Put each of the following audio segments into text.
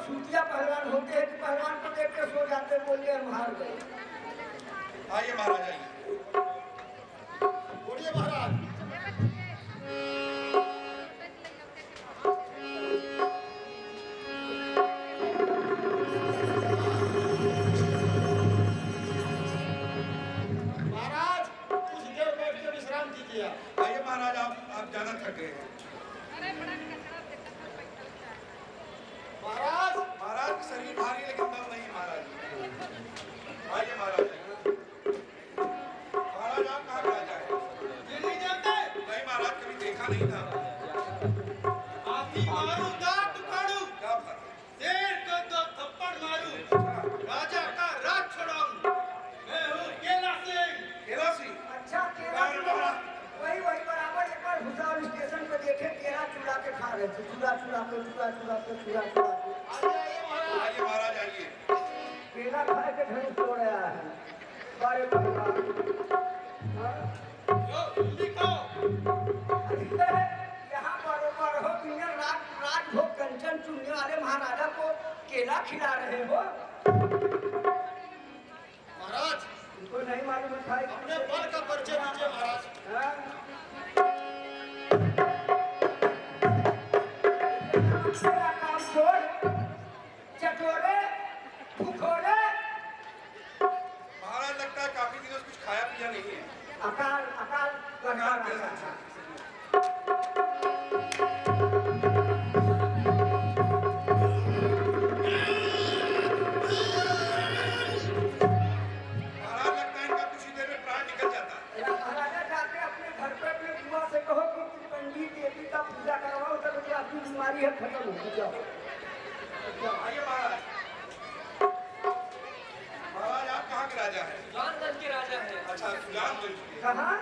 सूतिया पहलवान होते हैं कि पहलवान को देख के सो जाते, बोलिए हम हार गए। आइए महाराज आइए, बोलिए महाराज। महाराज कुछ देर बैठ के विश्राम कीजिए। आइए महाराज, आप ज्यादा थक गए हैं। महाराज महाराज शरीर भारी है लेकिन दम नहीं महाराज। आइए महाराज, महाराज आप कहाँ राजा है? ये नहीं जानते? नहीं महाराज, कभी देखा नहीं था। आपकी मारू दांत उखाड़ू, क्या बात है? शेर को तो थप्पड़ मारू, राजा का राज छुड़ाऊं। मैं हूँ केला सिंह। केला सिंह? अच्छा केला वही बराबर एक बार भुसावल स्टेशन पे देखे केला चुरा के खा रहे थे, चुरा के। आइए महाराज आइए। केला खाए के घर तोड़ आया है। बारे भगवान यहाँ बरोबर हो बिना राजभोग कंचन चुनने वाले महाराजा को केला खिला रहे हो। महाराज उनको नहीं मालूम था अपने बल का परिचय दीजिए महाराज। काम छोड़, चटोरे भूखोरे। महाराज लगता है काफी दिनों से कुछ खाया पिया नहीं है। अकाल अकाल कैसा? बीमारी है खत्म हो जाओ। आइए महाराज। महाराज आप कहाँ के राजा हैं? सुजानगंज के राजा हैं। अच्छा सुजानगंज के। कहाँ?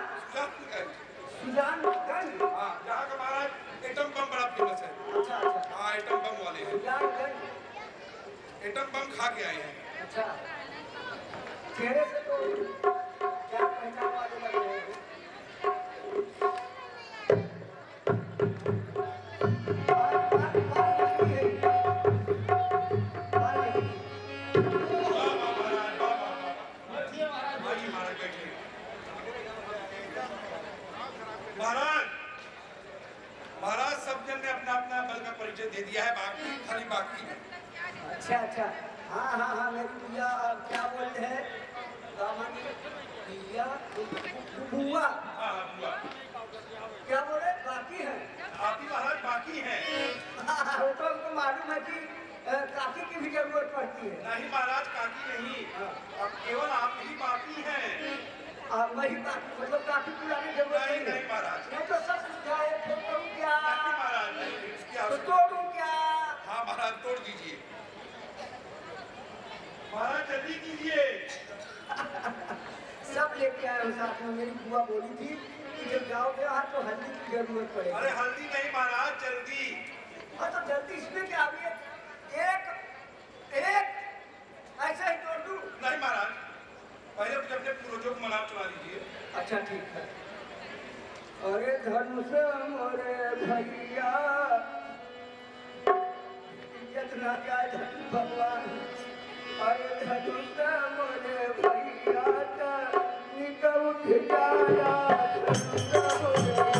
सुजानगंज। हाँ, यहाँ का महाराज एटम बम बड़ा फेमस है। अच्छा। हाँ एटम बम वाले हैं। सुजानगंज एटम बम खा के आए हैं। अच्छा, चेहरे से तो क्या पहचान वाले लग रहे हैं। महाराज सब जन ने अपना अपना बल का परिचय दे दिया है, बाकी खाली बाकी है। अच्छा हाँ मेरी भैया क्या बोलते हैं भैया बुआ। हाँ बुआ क्या बोले बाकी है? आप ही महाराज बाकी हैं। वो तो हमको मालूम है कि काकी की भी जरूरत पड़ती है। नहीं महाराज काकी नहीं, अब केवल आप ही बाकी हैं। मैं ही बाकी मतलब काफी पुरानी जरूरत नहीं महाराज, नहीं तो सब जाए तो करूँ क्या? नहीं महाराज नहीं, इसकी तो आवश्यकता तोड़ूं क्या? हाँ महाराज तोड़ दीजिए। महाराज जल्दी कीजिए। सब लेके आए साथ में। मेरी बुआ बोली थी कि जब जाओगे वहाँ तो हल्दी की जरूरत पड़ेगी। अरे हल्दी नहीं महाराज जल्दी। हाँ तो जल्दी इसमें क्या अभी एक ऐसा ही तोड़ दूं? नहीं महाराज, पहले कुछ अपने पूर्वजों को मनाव चला लीजिए। अच्छा ठीक है। अरे धनुष मोरे भैया इज्जत ना जाए धनु भगवान। अरे धनुष मोरे भैया निक उठ जाया धनुष मोरे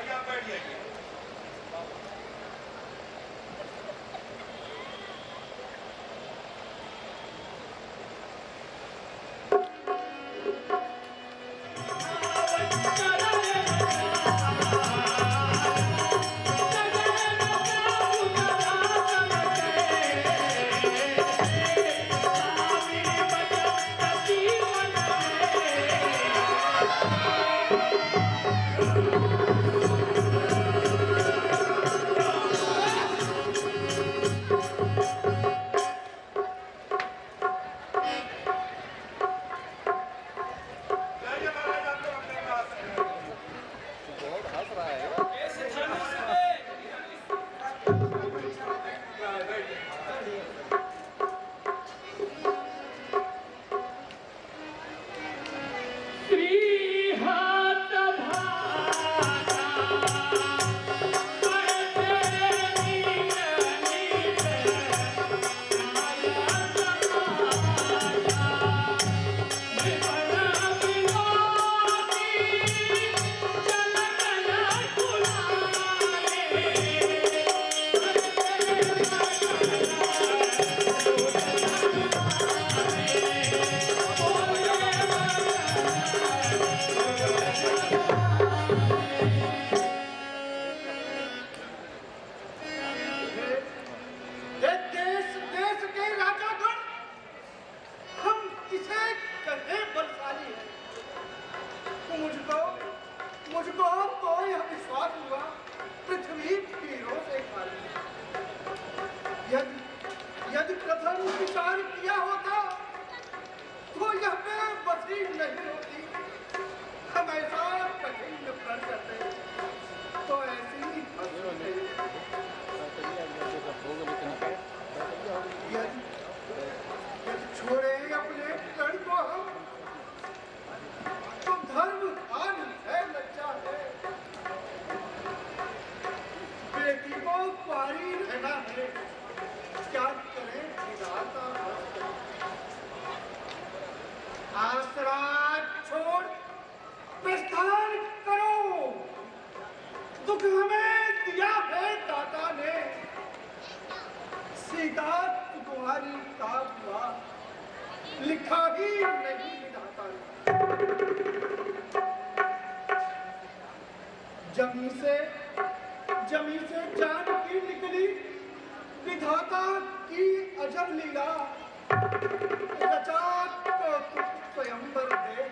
आइए आप बैठ जाइए। मुझको तो यह विश्वास हुआ पृथ्वी हीरों से खाली है। यदि प्रथम विचार किया होता तो यह बेबसी नहीं होती। हम ऐसा कठिन प्रण करते तो ऐसी ही छोड़े अपने प्रण को हम तो धर्म हान है, लज्जा है। बेटी को कुंवारी रहना है, क्या करें विधाता। आसरा छोड़ प्रस्थान करो, दुख हमें दिया है दाता ने। सीता तुम्हारी का हुआ लिखा ही नहीं विधाता ने। जमी से जान की निकली विधाता की अजब लीला। रचा तो स्वयंवर दे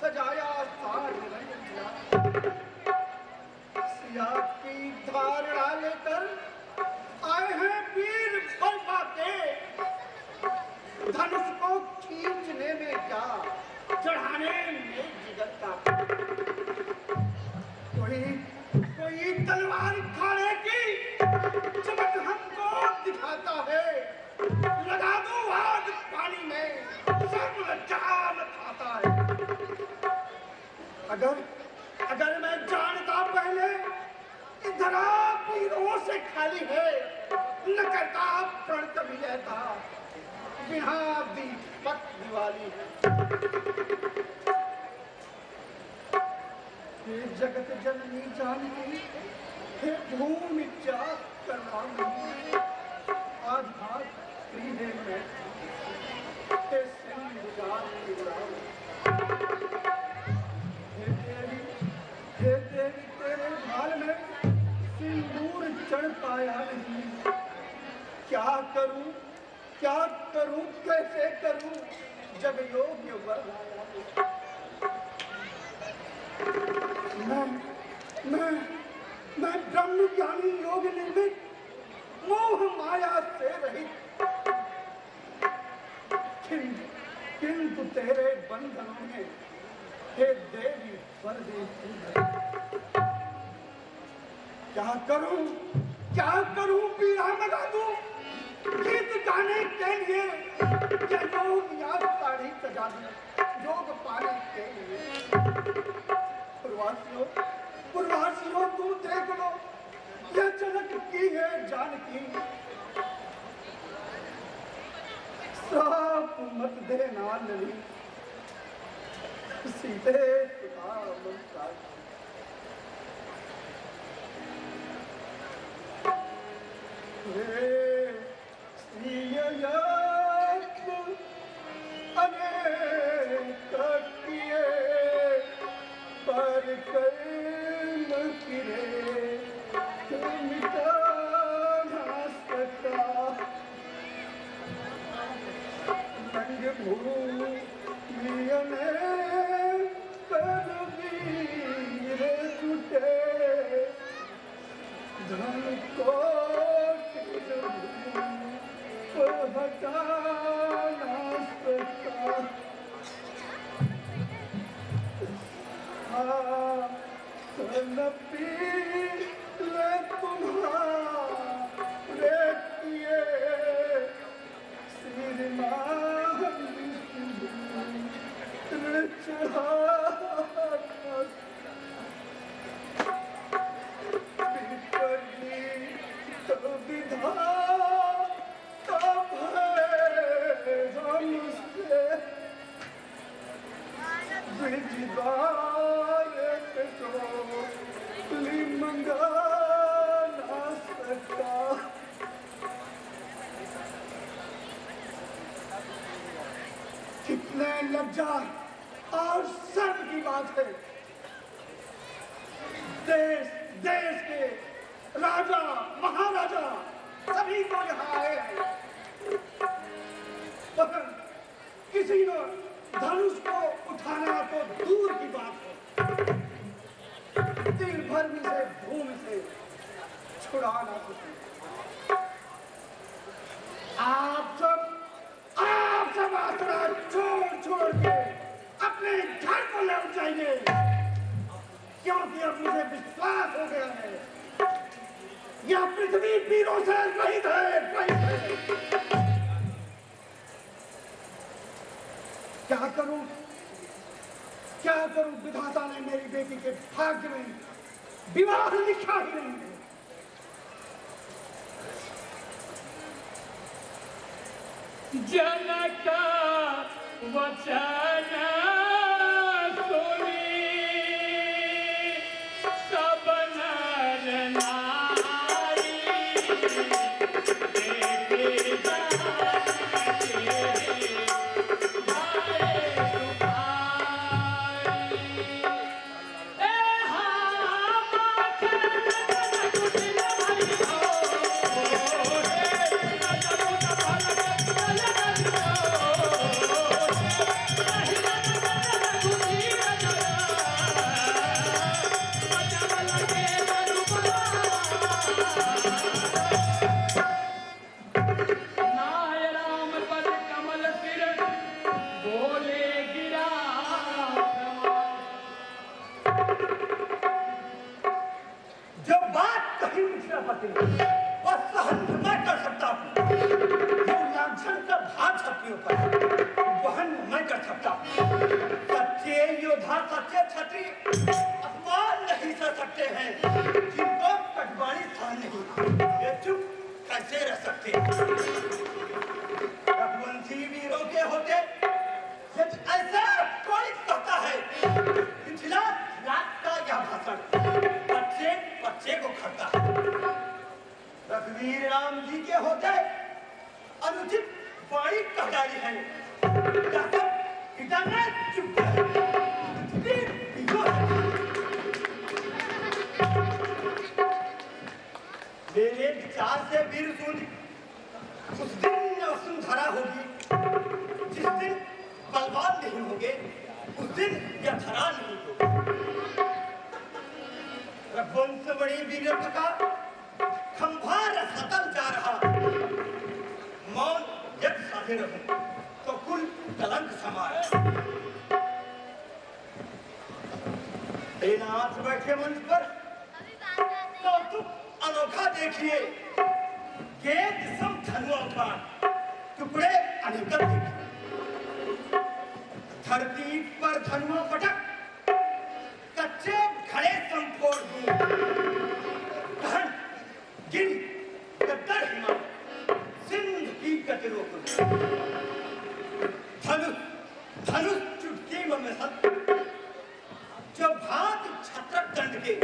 सजाया साज रंग। सिया की धारणा लेकर आए हैं वीर बलवा के। धनुष को खींचने में क्या, चढ़ाने में जिगर का। कोई तलवार खाने की चमक हमको दिखाता है। लगा दो आग पानी में, सब लज्जा खाता है। अगर मैं जानता पहले इधर वीरों से खाली है, न करता प्रण कभी रहता बिना दीपक दिवाली है। हे जगत जननी जानकी, हे भूमि जात करवानी। आज हाथ प्रिय है मैं, हे सिंह जान निगरान। हे देवी तेरे भाल में सिंदूर चढ़ पाया नहीं। क्या करूं कैसे करूं जब योग्य वर मैं ब्रह्म ज्ञानी योग निर्मित मोह माया से रहित। किंतु तेरे बंधनों में हे देवी वर दे। क्या करूं पीड़ा लगा दूं गीत गाने के लिए। क्या योग या साड़ी सजा दूं योग पाने के लिए। पुरवासियों तू देख लो, यह जनक की है जानकी। श्राप मत देना नहीं, सीधे सुधा मनसा। कितने लज्जा और शर्म की बात है। देश देश के राजा महाराजा सभी को यहाँ आए हैं, पर किसी ने धनुष को उठाना तो दूर की बात है, दिल भर में से भूमि से छुड़ा ना सके। आप सब आसरा छोड़ के अपने घर को लौट जाइए, क्योंकि अब मुझे विश्वास हो गया है यह पृथ्वी वीरों से रहित है। क्या करूं विधाता ने मेरी बेटी के भाग्य में विवाह लिखा ही नहीं है। जनक वचन सुनी सब नर नारी, देवी जानकी भाई तुम्हारी। रघुवीर राम जी के होते अनुचित वाणी कह डाली है, चुप मेरे विचार से वीर सूर्य उस दिन वसुंधरा होगी जिस दिन बलवान नहीं होंगे, उस दिन यह धरा नहीं होगी। रघुवंश बड़ी वीरता का खंभार सतल जा रहा, मौन जब साधे रहूं तो कुल कलंक समाए। नाथ बैठे मंच पर कौतुक अनोखा देखिए, गेंद सम धनुओं का टुकड़े अनेकन देखिए। धरती पर धनुओं पटक कच्चे घड़े सम फोड़ दूं, कहन गिन कद्दर हिमा सिंध की गति रोक दूं। धनुष चुटकी में सत जो भात छत्रक दंड के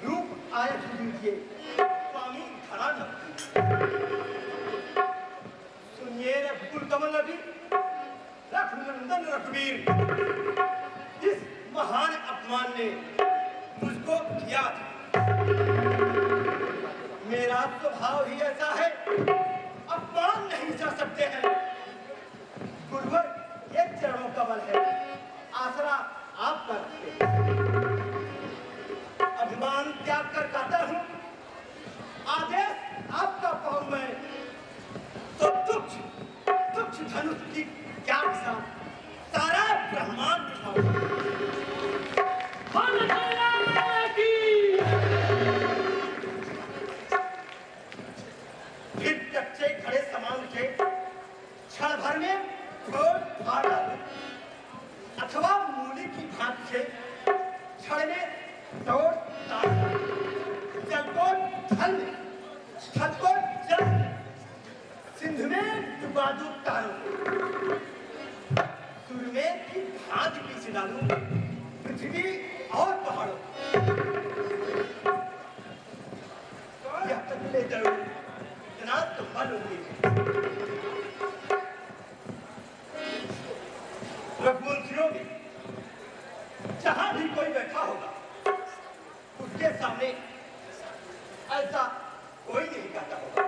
रूप आए सुधीजिए स्वामी मेरा स्वभाव ही ऐसा है, अपमान नहीं जा सकते हैं। गुरुवर एक चरणों का बल है, आसरा आप पर रखिए। अभिमान त्याग कर कहता हूं, आदेश आपका पाऊं मैं, तो तुच्छ धनुष की क्या के सारा ब्रह्मांड उठाऊं। फिर कच्चे खड़े सामान के क्षण भर में फोड़ फाड़ डालूं, अथवा मूली की भांति से क्षण में तोड़ ताड़ डालूं। जल को थल में, थल को जल में, सिंधु में डुबा दूं तारों, सुरमेर की भांति पीछे डालूं पृथ्वी और पहाड़ों। यह तक ले जाऊं इतना तो बल होगी। रघुवंशियों में जहां भी कोई बैठा होगा, उसके सामने ऐसा कोई नहीं कहता होगा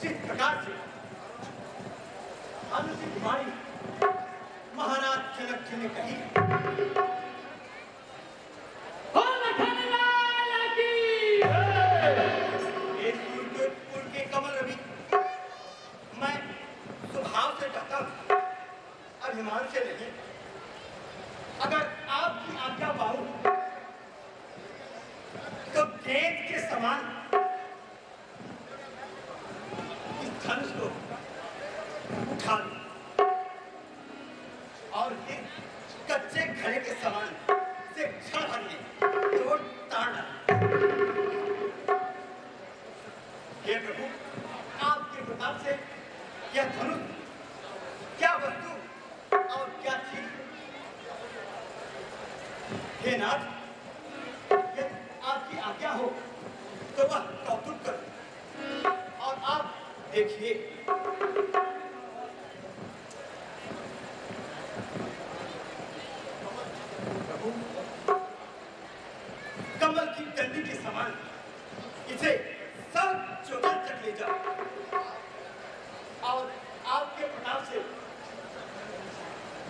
जिस प्रकार से अनुचित वाणी महाराज जनक जी ने कही। ये सूर्यपुर के कमल रवि, मैं स्वभाव से कहता हूं, अभिमान से नहीं। अगर आपकी आज्ञा पाऊं तो गेंद के समान इस धनुष को उठा लूं और फिर कच्चे घड़े के समान से क्षण भर में तोड़ ताड़ डालूं। हे प्रभु, आपके प्रताप से यह धनुष क्या वस्तु और क्या चीज। हे नाथ, यदि आपकी आज्ञा हो तो वह कौतुक करो और आप देखिए। प्रभु, कमल की डंडी के समान इसे सब जगह तक ले जाओ और आपके प्रताप से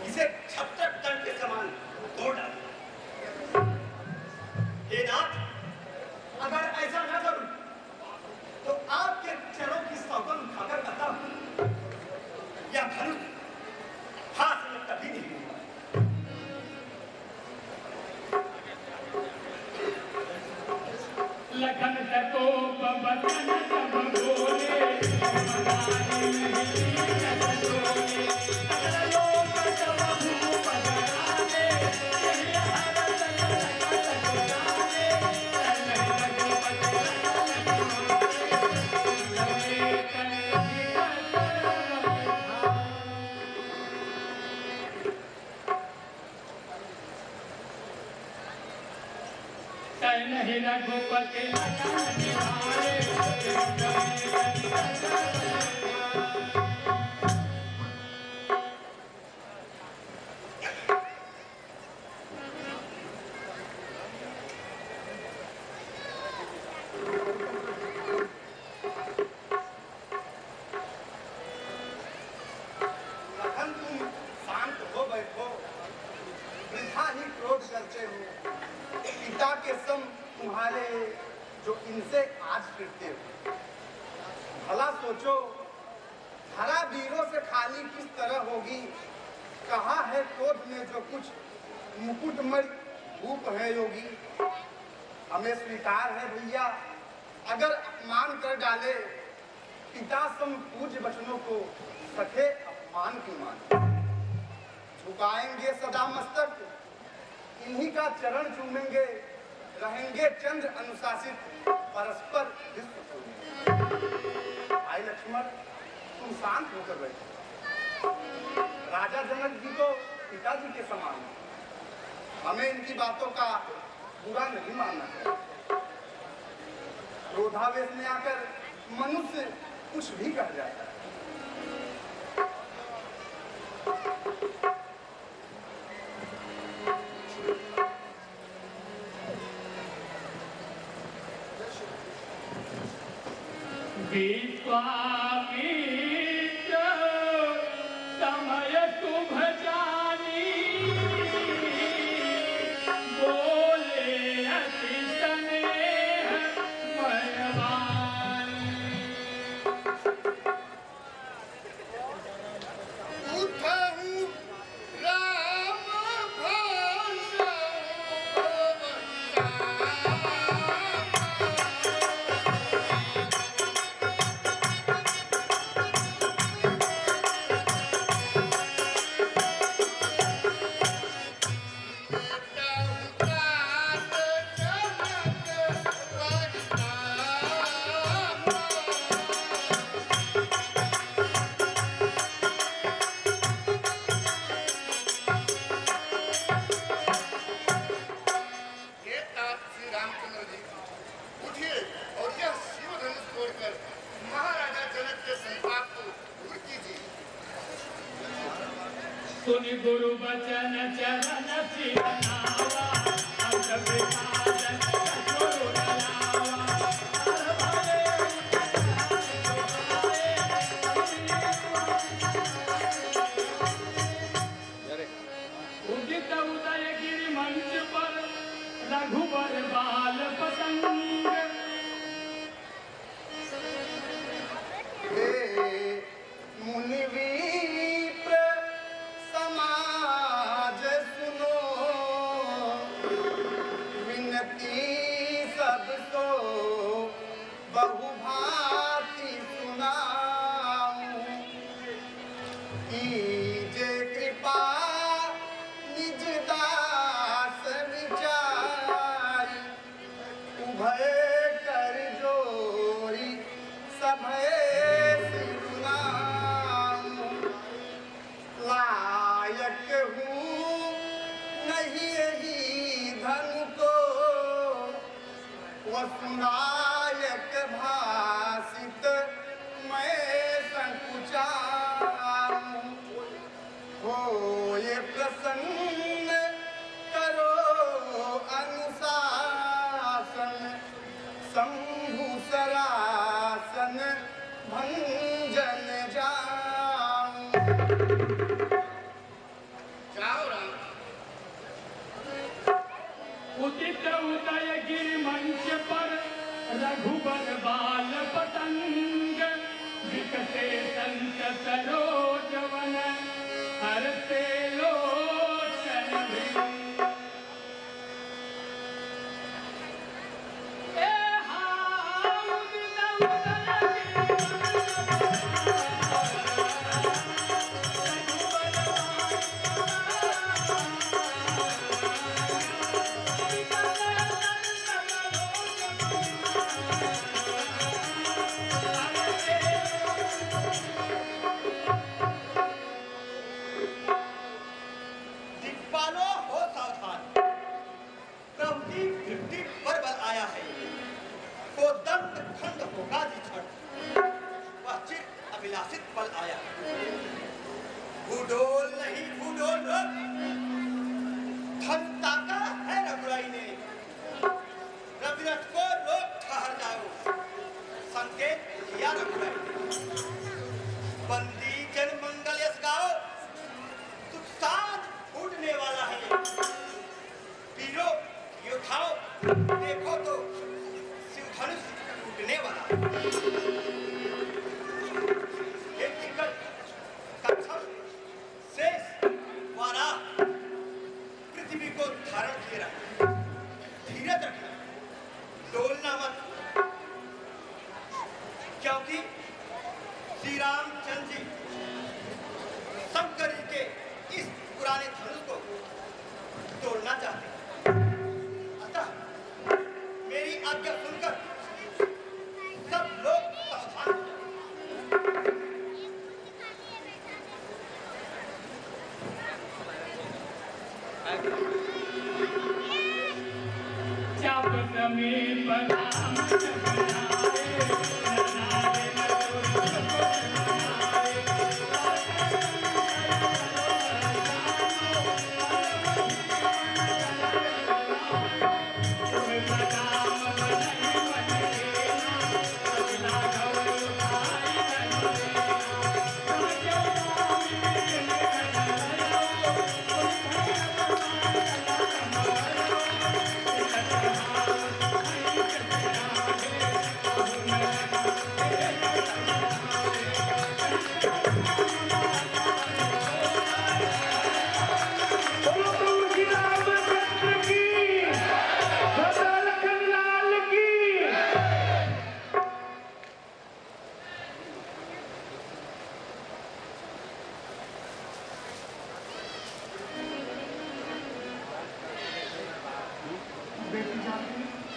इसे छप्पर तन के समान तोड़ डालो। हे नाथ, अगर ऐसा न करूं तो आपके चरणों की सौगंध खाकर कहता हूं, यह धनुष हाथ में कभी नहीं लूंगा। लखन तकोप बचन सब बोले, मनाने नहीं जग डोले। सकल लोक सब भूप धराने, यही हरस लखत जाने। तन रघुपति रघुपति मारे, तने नहीं रघुपति लखन निहारे। लखन, तुम शांत हो बैठो, वृथा ही क्रोध करते हो। पिता के संग तुम्हारे जो इनसे आज फिरते हो, भला सोचो धरा वीरों से खाली किस तरह होगी। कहा है क्रोध में जो कुछ मुकुटमणि भूप है योगी। हमें स्वीकार है भैया, अगर अपमान कर डाले पिता सम पूज्य वचनों को सखे अपमान की मान। झुकाएंगे सदा मस्तक, इन्हीं का चरण चूमेंगे, रहेंगे चंद्र अनुशासित, परस्पर विश्व खोलेंगे। भाई लक्ष्मण, तुम शांत होकर बैठो। राजा जनक जी तो पिताजी के समान है, हमें इनकी बातों का बुरा नहीं मानना चाहिए। क्रोधावेश में आकर मनुष्य कुछ भी कह जाता है। विश्वामित्र समय शुभ जानी बोले अति स्नेह मयवानी। उठहु राम भाषा सुनि गुरु बचन चरण सिर नावा, अंत विभाजन गुरु डलावा। उदित उदय गिरि मंच पर रघुबर बाल पतंग। मुनि विप्र समाज सुनो, विनती सब सो बहुभांति सुनाऊं। कीजे कृपा निज दास विचारी, उभय कर जोरी सभय लायक हूँ नहीं यही धन को, वसुनायक भाषित मैं संकुचाऊं। हो ये प्रसन्न करो अनुशासन, शंभु सरासन भंजन जाऊं। उदित उदय गिरि मंच पर रघुबर बाल पतंग। विकसे संत सरोज वन हरते लोचन भृंग। अभिलाषित पल आया। भूडोल नहीं भूडोल रुक, धन ताका है रघुराई ने। रविरथ को रोक ठहर जाओ, संकेत किया रघुराई ने। बंदी जन मंगल यश गाओ, सुख साथ फूटने वाला है। पीरो योद्धाओ देखो तो शिव धनुष टूटने वाला। पृथ्वी को धारण किए रखना, धीरज रखना, डोलना मत, क्योंकि श्री रामचंद्र जी शंकर जी के इस पुराने धनुष को तोड़ना चाहते हैं। अतः मेरी आज्ञा सुनकर सब लोग सावधान हो जाएं। जब समीप नाम जपनारे, ननारे नटुर जपनारे। तुम प्रणाम बनहि मन लेना, अगला गौर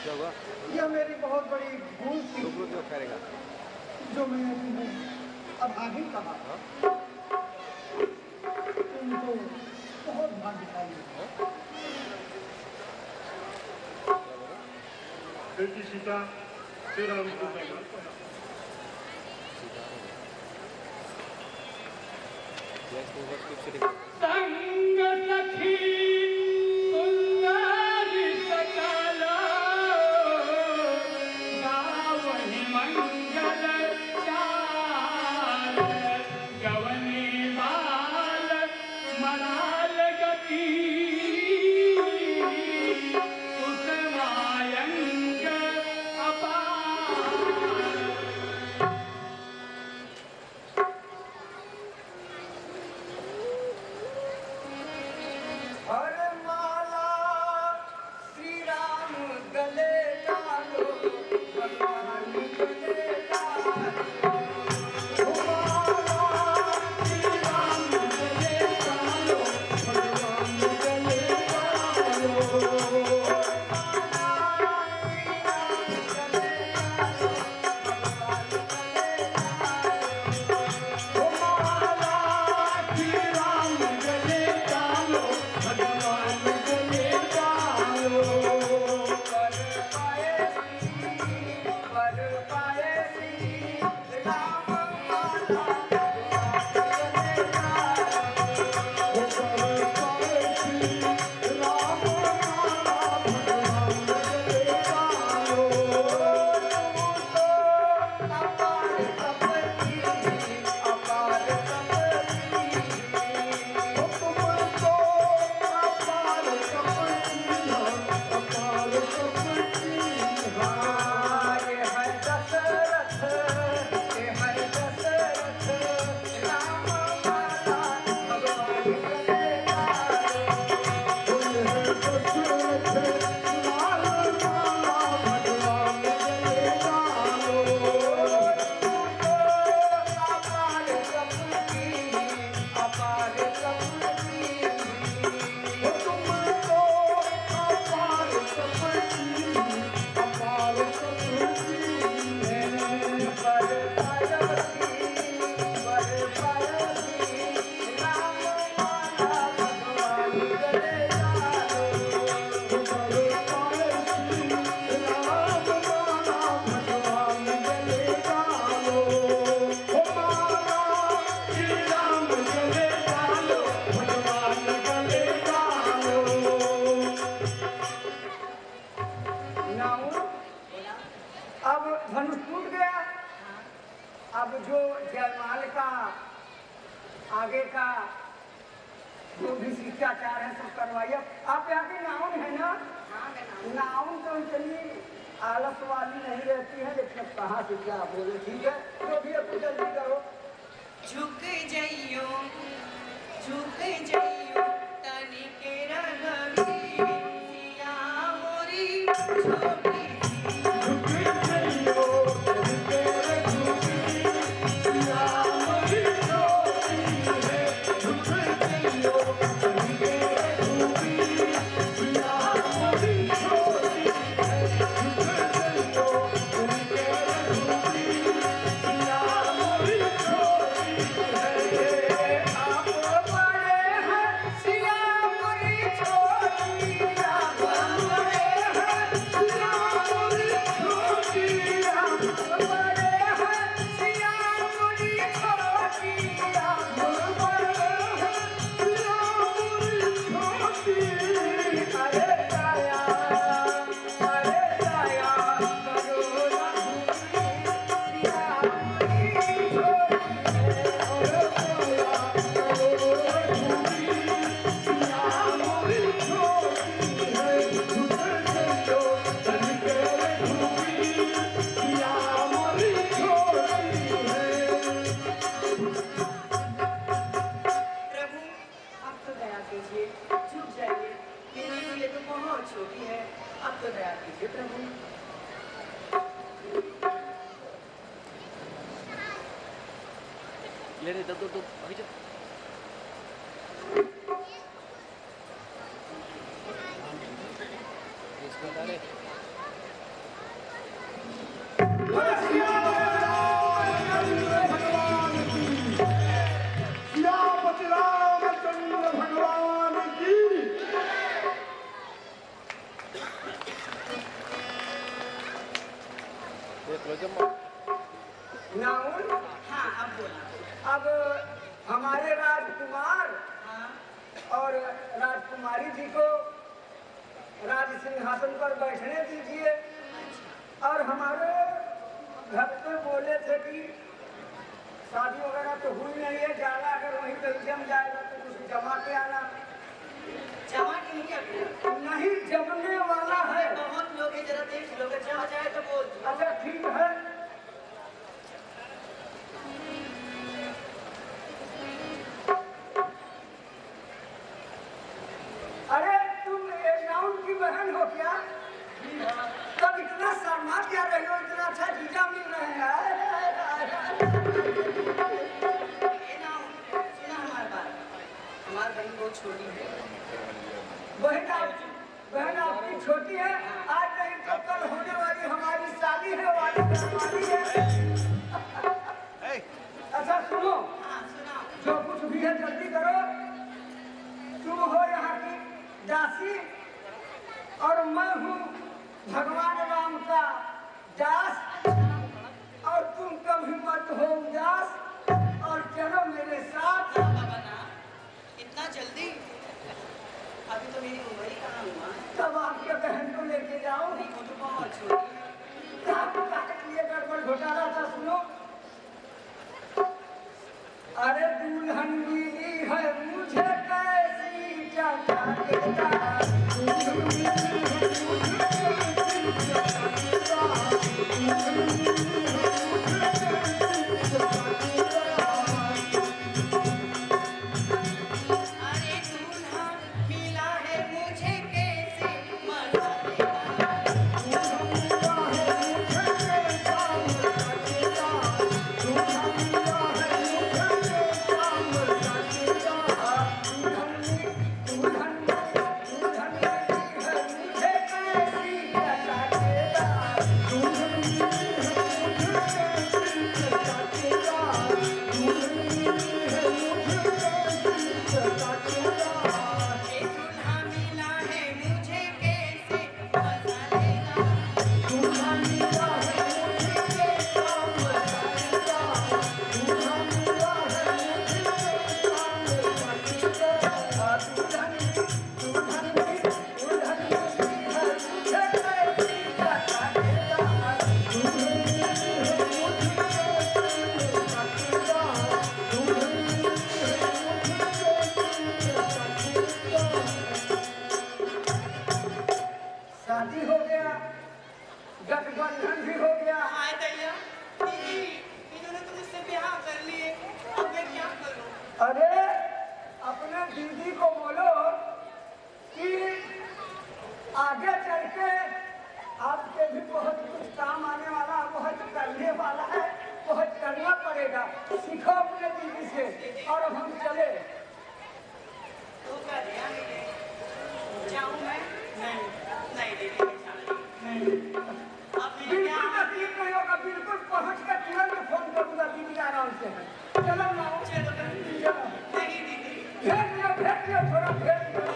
क्या हुआ? यह मेरी बहुत बड़ी भूल थी रुक रुक करेगा। जो मैंने तुम्हें अब आगे कहा। तुमको बहुत भाग्यशाली हो। बेटी सीता श्री राम को पैगाम पहुंचा। संग सखी सुंदरी सकल गावहि मंगल चाल गवनी बाल मनाल गति सुषमायंग अपार। हर माला श्री राम गले डालो, भगवान गले डालो। माला श्री राम गले डालो, भगवान गले डालो। माला श्री राम गले डालो, भगवान गले डालो। माला श्री राम गले डालो, भगवान गले डालो। पर पाए श्री राम माला, भगवान गले डालो। पर पाए श्री राम माला, भगवान गले डालो। अपार कपटी, अपार कपटी। तुमको अपार कपटी, अपार कपटी। ये है दशरथ, ये है दशरथ। राम माला, भगवान गले डालो। ये है दशरथ, राम माला, भगवान गले डालो। अपार कपटी, अपार कपटी। तुमको अपार कपटी, अपार कपटी। पर पायसी, राम माला, भगवान गले डालो। पर पायसी, राम माला, भगवान गले डालो। माला श्री राम गले डालो, भगवान गले डालो। नाऊ, अब धनुष टूट गया। अब जो जयमाल का आगे का जो भी शिष्टाचार है सब करवाइए। आप यहाँ की नाउन है ना? नाउन तो चलिए आलस वाली नहीं रहती है, लेकिन कहाँ से क्या बोले। ठीक है, जो भी है कुछ जल्दी करो। झुक जइयो तनिके रघुवीर मोरी छोटी ले रे, दो अभी चल। इसको डाले। नाउन हाँ अब बोला। अब हमारे राजकुमार हाँ और राजकुमारी जी को राज सिंहासन पर बैठने दीजिए। और हमारे घर पे बोले थे कि शादी वगैरह तो हुई नहीं है, जाना अगर वहीं पे जम जाएगा तो कुछ जमा के आना। जमा की नहीं अभी नहीं जमने वाला है। बहुत लोग हैं, जरा देख लो, अगर जमा जाए तो बोल दो। अच्छा ठीक है। अरे तुम नाउन की बहन हो क्या? तब इतना सम्मान क्या रही हो, इतना अच्छा जीजा मिल रहे हैं। ये ना सुना हमारी बात, हमारी बहन बहुत छोटी है। बहन आपकी छोटी है, आज नहीं तो कल होने वाली हमारी शादी है, वाली हमारी है। अच्छा सुनो, हाँ सुनाओ। जो कुछ भी है जल्दी करो। तुम हो यहाँ की दासी और मैं हूँ भगवान राम का दास। और तुम कभी मत हो उदास और चलो मेरे साथ। ना बाबा ना, इतना जल्दी? अभी तो मेरी उम्र ही कहाँ हुआ है। तब आपके बहन को लेके जाओ। नहीं वो तो बहुत छोटी है। ये गड़बड़ घोटाला था, सुनो। अरे दुल्हन मिली है मुझे कैसी चकाचौंध। दुल्हन मिली है मुझे कैसी अरे दूल्हा मिला है मुझे कैसे मसालेदार। ये दूल्हा मिला है मुझे कैसे मसालेदार। शादी हो गया, गठबंधन भी हो गया। हाय दैया, दीदी इन्होंने तो मुझसे ब्याह कर लिए, अब मैं क्या करूं? अरे अपने दीदी को बोलो कि आगे चल के आपके भी बहुत कुछ काम आने वाला, बहुत करने वाला है, बहुत करना पड़ेगा। सीखो अपने दीदी से। और अब हम चले। तो कर दिया मैंने। जाऊं मैं? नहीं नहीं दीदी नहीं। अब मैं बिल्कुल क्या? तकलीफ नहीं होगा, बिल्कुल पहुंच कर तुरंत फोन करूंगा दीदी आराम से। चलो ना, चलो चलो नहीं दीदी भेज दियो थोड़ा भेज दियो।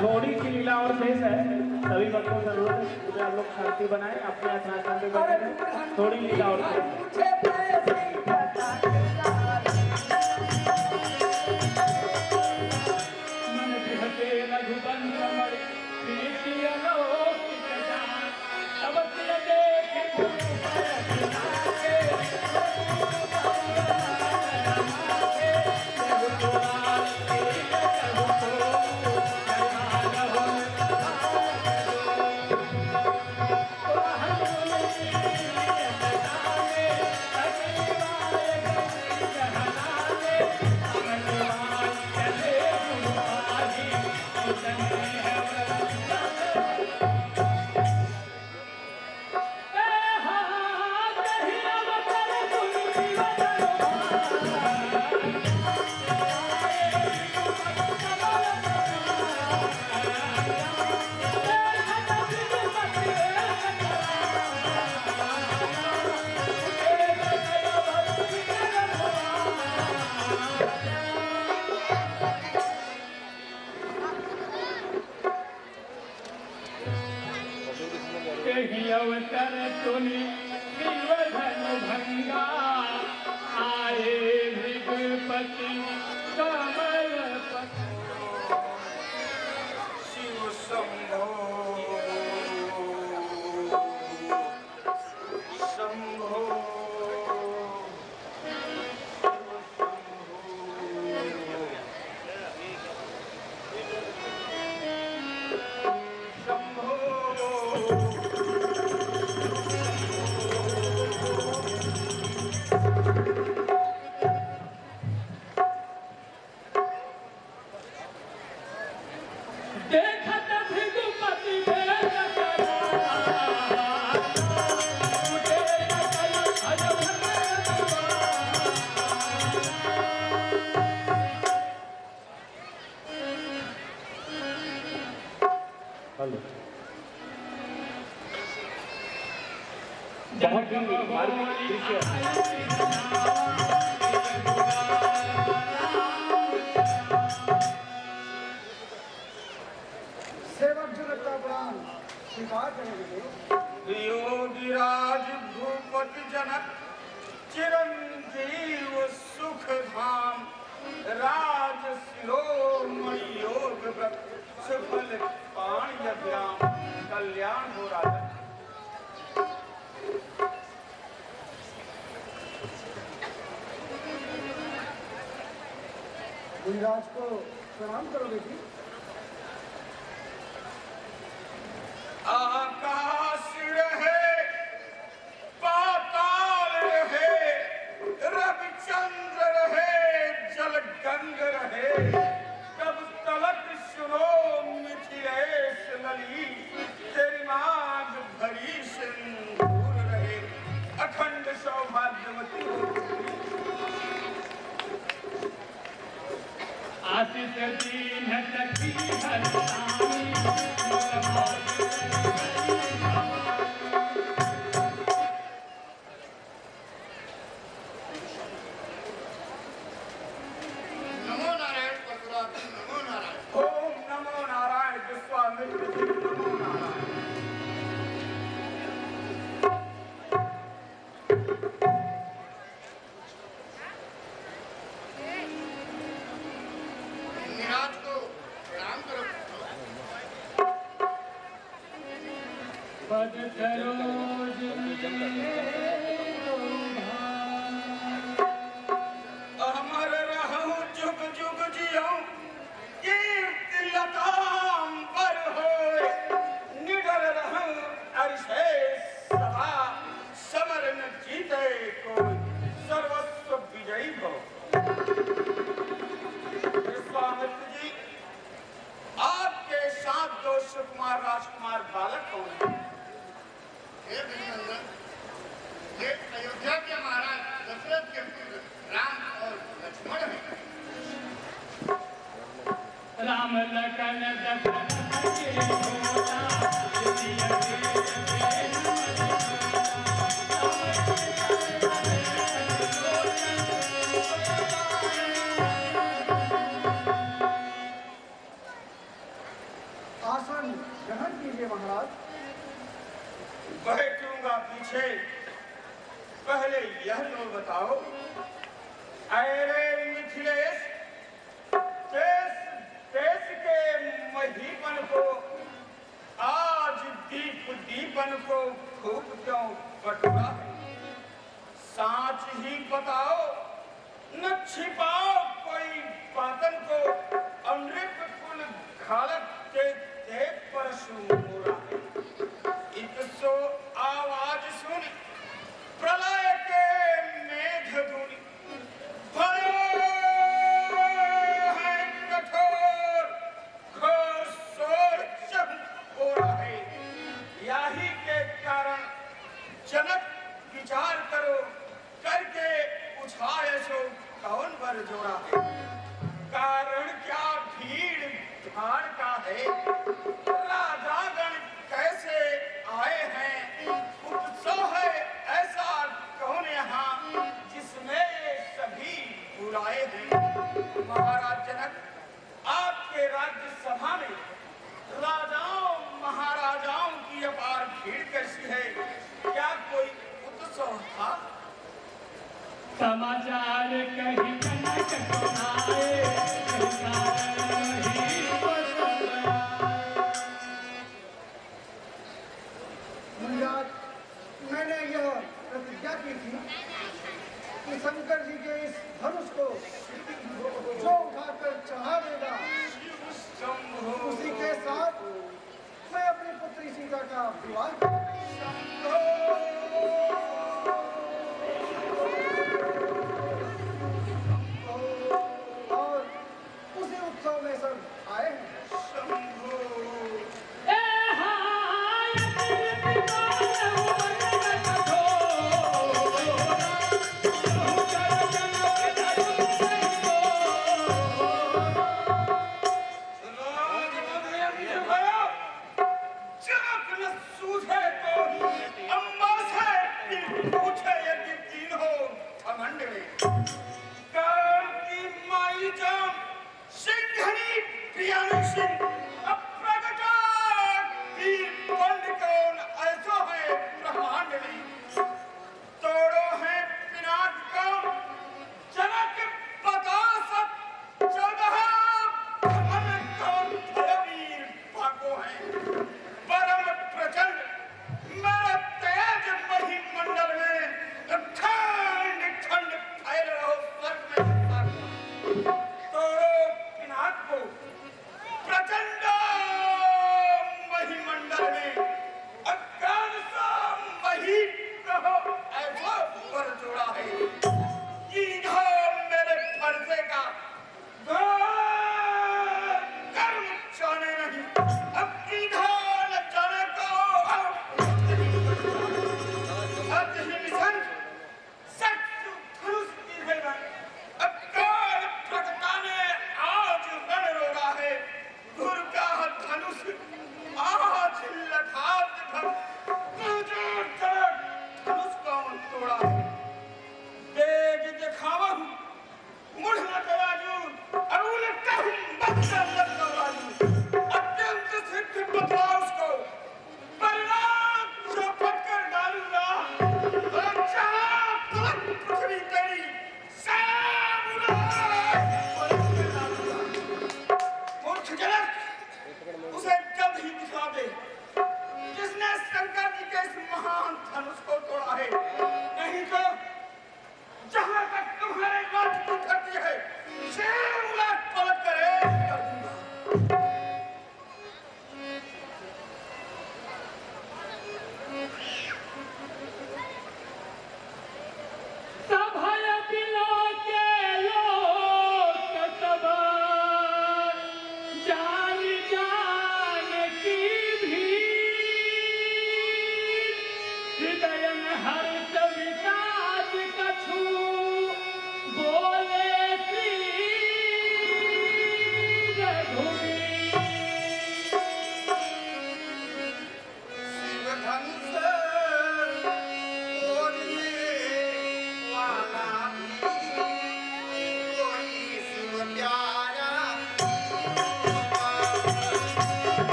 थोड़ी सी लीला और शेष है, सभी भक्तों से अनुरोध है कि आप लोग शांति बनाएं, अपने अपना स्थान पे बैठे रहें। थोड़ी लीला और शेष है। मुझे कैसी चकाचौंध। मन बिहते रघुबंध मणि, प्रीति अलौकिक जान। तब सिर देख गुरु पर बिराजे, प्रभु द्वार तेज प्रभु को जयमान हो। तो हम ही अवसर सुनि शिव धनु भंगा आए भृगुपति कमल शिव शंभो शंभो देखत भृगुपति भेष बहुत ही मार्मिक दृश्य सेवक जनक का प्राण स्वीकार करने लगे। योगिराज भूपति जनक चिरंजीव सुख धाम राज शिरोमणि योग व्रत सफल पाण्य व्याम कल्याण हो राजा। मुनिराज को प्रणाम करो बेटी। आकाश रहे पाताल रहे रविचंद्र रहे जल गंग रहे कब तलक सुनो मिथिलेश लली तेरी मांग भरी सिंदूर रहे अखंड सौभाग्यवती हो। आशीष दीन सखी हरसानी नमो नारायण परशुराम नमो नारायण ओम नमो नारायण विश्वामित्र जी नमो नारायण। मुनिराज को प्रणाम करो। पद सरोज अमर रहूं जुग जुग जियूं कीर्ति लतांबर होए निडर रहूं अरिषे सभा समर न जीते कोई सर्वस्व विजयी हो। विश्वामित्र जी आपके साथ दो सुकुमार राजकुमार बालक कौन है? हे अभिनंदन, ये अयोध्या के महाराज दशरथ के पुत्र राम और लक्ष्मण हैं। राम लखन दशरथ के होता सिया आसन ग्रहण कीजिए महाराज। बैठूंगा पीछे पहले यह तो बताओ अरे मिथिलेश देश देश के महीपन को आज दीप दीपन को खूब क्यों बटुरा है? साच ही बताओ न छिपाओ कोई बातन को अमृत कुल घालक के देव परशु मोरा है। इतसो आवाज सुन प्रलय के मेघ धुनि भयो है कठोर घोर शोर जब हो रहे। यही के कारण जनक विचार करो करके उछाए सो कौन बर जोड़ा है। कारण क्या भीड़ भाड़ का है राजागण कैसे आए हैं उत्सव है ऐसा कौन यहाँ जिसमें सभी बुलाए हैं। महाराज जनक आपके राज्य सभा में राजाओं महाराजाओं की अपार भीड़ कैसी है? क्या कोई उत्सव था? समाचार कहीं कनक सुनाए, ही मुनिराज, मैंने यह प्रतिज्ञा की थी कि शंकर जी के इस धनुष को जो उठाकर चढ़ा देगा, उसी के साथ मैं अपनी पुत्री सीता का विवाह करूंगा। और उसी उत्सव में सब आए हैं। सूझे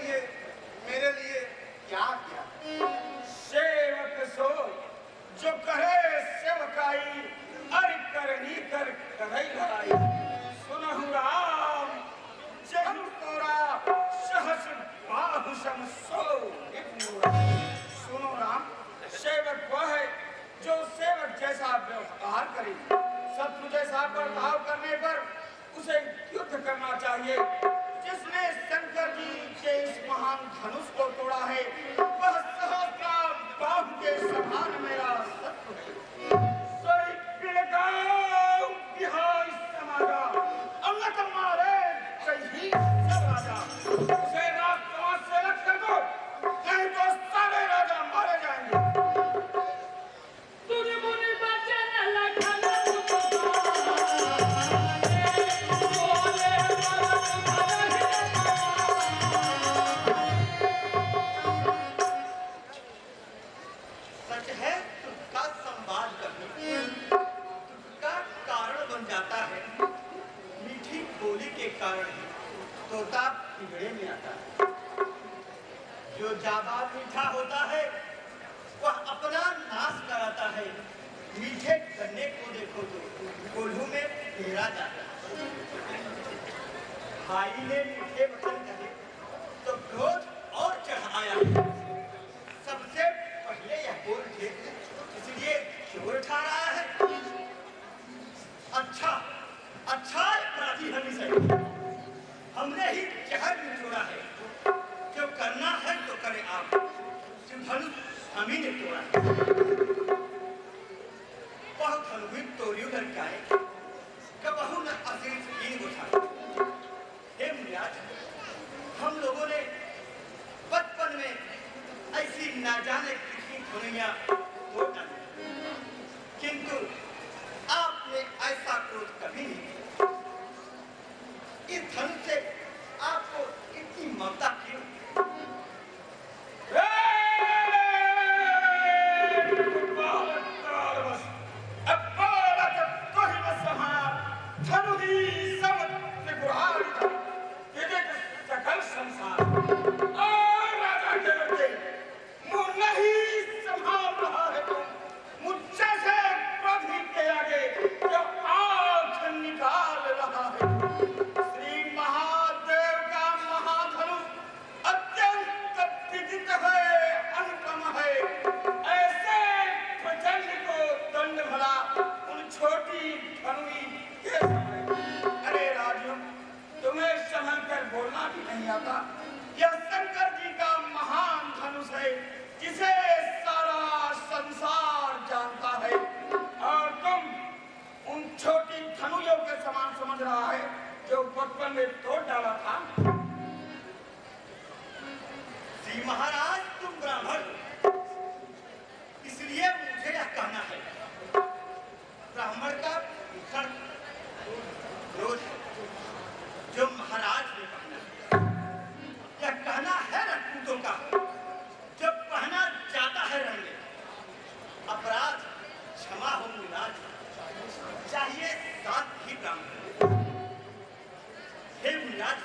लिए क्या क्या? सेवक सो जो करे सेवकाई, अर करनी कर करई लड़ाई। सुनहु राम जहु तोरा, सहस बाहु सम सो निपुण। सुनो राम, सेवक वह है जो सेवक जैसा व्यवहार करे। शत्रु जैसा बर्ताव करने पर उसे युद्ध करना चाहिए। जिसने शंकर जी के इस महान धनुष को तोड़ा है, वह सहस्त्र बाहु के समान मेरा शत्रु है। सोई पिड़गांव बिहार समाजा, अमृत मारे कहीं सब राजा। उसे राजकुमार से रख कर दो, नहीं तो सारे राजा मारे जाएंगे। तुझे मुनि बचन लखन सच है, तुझका संवाद कभी तुझका कारण बन जाता है। मीठी बोली के कारण तोता बिगड़े में आता है। जो ज्यादा मीठा होता है वह अपना नाश कराता है। मीठे गन्ने को देखो तो कोल्हू में घेरा जाता है। भाई ने मीठे वचन कहे तो क्रोध और चढ़ आया। सबसे पहले यह बोल थे, इसलिए चोर ठा रहा है। अच्छा अपराधी हम से हमने ही जहर निचोड़ा है। जो करना है तो करे आप। धनुष हम ही ने तोड़ा है। वह धनुष तोड़ियो लड़काए कबहू न अशीष कीन गुछा। हे मुनियाज, हम लोगों ने बचपन में ऐसी ना जाने कितनी धुनिया तोड़ डाली, किंतु आपने ऐसा क्रोध कभी नहीं किया। इस धनुष से आपको इतनी ममता क्यों? यह शंकर जी का महान धनुष है, जिसे सारा संसार जानता है, और तुम उन छोटी धनुयों के समान समझ रहा है जो बचपन में तोड़ डाला था। श्री महाराज, तुम ब्राह्मण, इसलिए मुझे यह कहना है। ब्राह्मण का भीषण क्रोध है जो महाराज ने कहना है। यह कहना है रजपूतों का, जब पहना जाता है रंगे। अपराध क्षमा हो मुनिराज, चाहिए साथ ही ब्राह्मण। हे मुनिराज,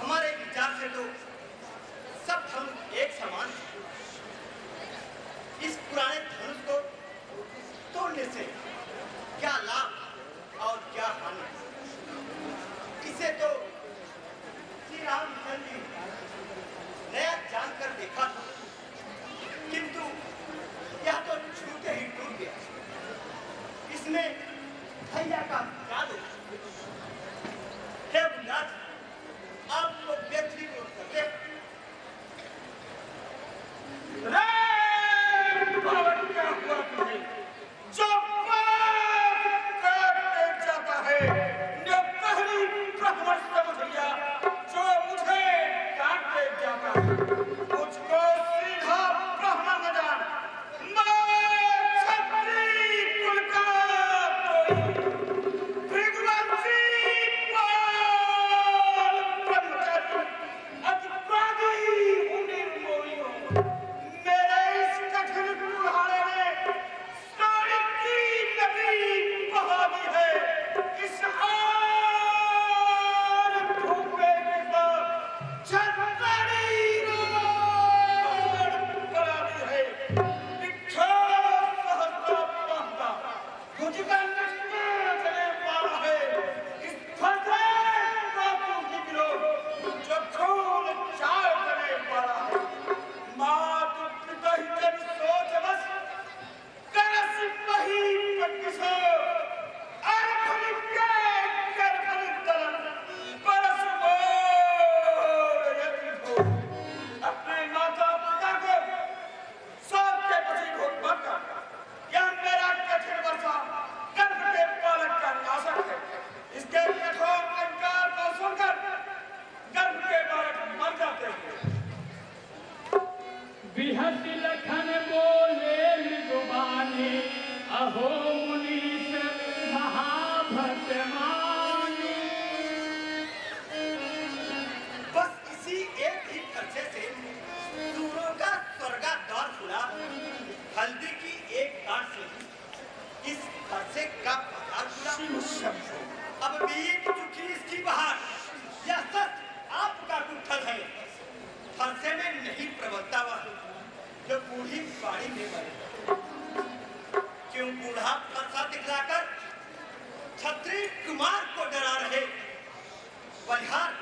हमारे विचार से तो सब धनुष एक समान है। इस पुराने धनुष को तोड़ने से क्या लाभ और क्या हानि? इसे तो श्री रामचंद्र जी नया जानकर देखा था, किंतु यह तो छूते ही टूट गया। इसमें भैया का क्या दोष? हे बुनियाद, आपको बेहतरीन करते कहो मुनीश महाभटमानी। बस इसी एक ही खर्चे से दूरों का स्वर्गाद्वार खुला। हल्दी की एक गांठ से इस खर्चे का बाजार खुला। अब बीत चुकी इसकी बहार, यह सच आपका कुठल है। फरसे में नहीं प्रबलता वह जो बूढ़ी बाड़ी में मरे। क्यों बूढ़ा फरसा दिखलाकर छत्री कुमार को डरा रहे। बलिहार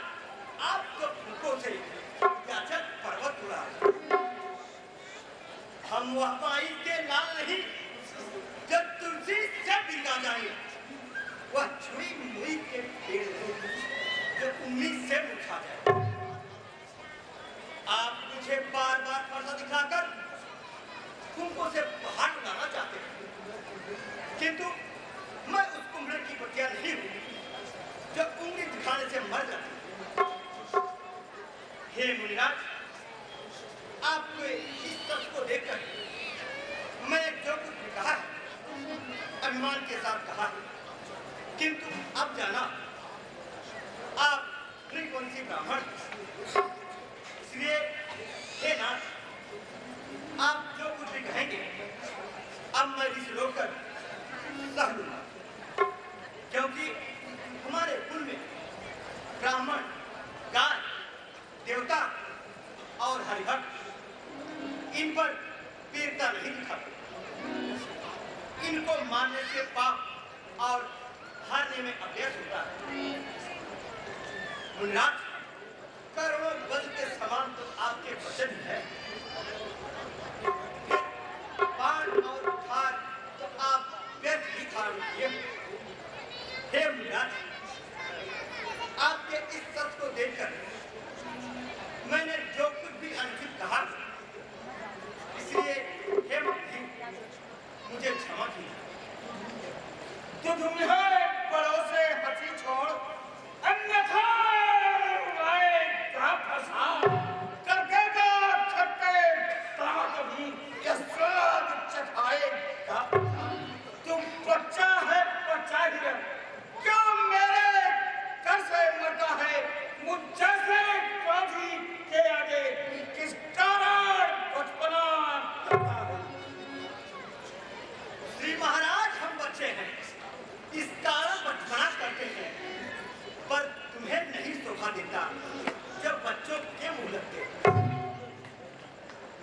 आपको फूकों से याचक पर्वत उड़ा। हम वह पाई के लाल नहीं जो तुलसी से बिगा जाए। वह छुई मुई के पेड़ नहीं जो उम्मीद से मुरझा जाए। आप मुझे बार बार फरसा दिखाकर कुंभों से बाहर उड़ाना चाहते हैं, किंतु मैं उस कुंभे की बटिया नहीं हूं जो उंगली दिखाने से मर जाती है। हे मुनिराज, आपको इस सच को देखकर मैं जो कुछ भी कहा है अभिमान के साथ कहा है, किंतु अब जाना आप त्रिवंशी ब्राह्मण, इसलिए हे नाथ, आप जो कुछ भी कहेंगे अब मैं इस रोककर सह लूंगा। क्योंकि हमारे कुल में ब्राह्मण, गाय, देवता और हरिभक्त इन पर वीरता नहीं दिखाते। इनको मारने से पाप और हारने में अभ्यास होता है। मुनिराज, करोड़ों गज के समान तो आपके वचन है, बाण और खार तो आप व्यर्थ ही खान किए। हे मुनिराज, आपके इस सच को देखकर मैंने जो कुछ भी अनुचित कहा, इसलिए हे मुनि, मुझे क्षमा कीजिए। तो तुम्हें पड़ोसे हंसी छोड़ अन्यथा फंसा करके छक्के ताकत भी यह स्वाद चखाएगा। तुम बच्चा है, बच्चा ही है, क्यों मेरे घर से मरता है मुझ जैसे क्रोधी के आगे किस कारण बचपना करता है। श्री महाराज, हम बच्चे हैं, इस कारण बचपना करते हैं, पर तुम्हें नहीं शोभा देता जब बच्चों के मुंह लगते।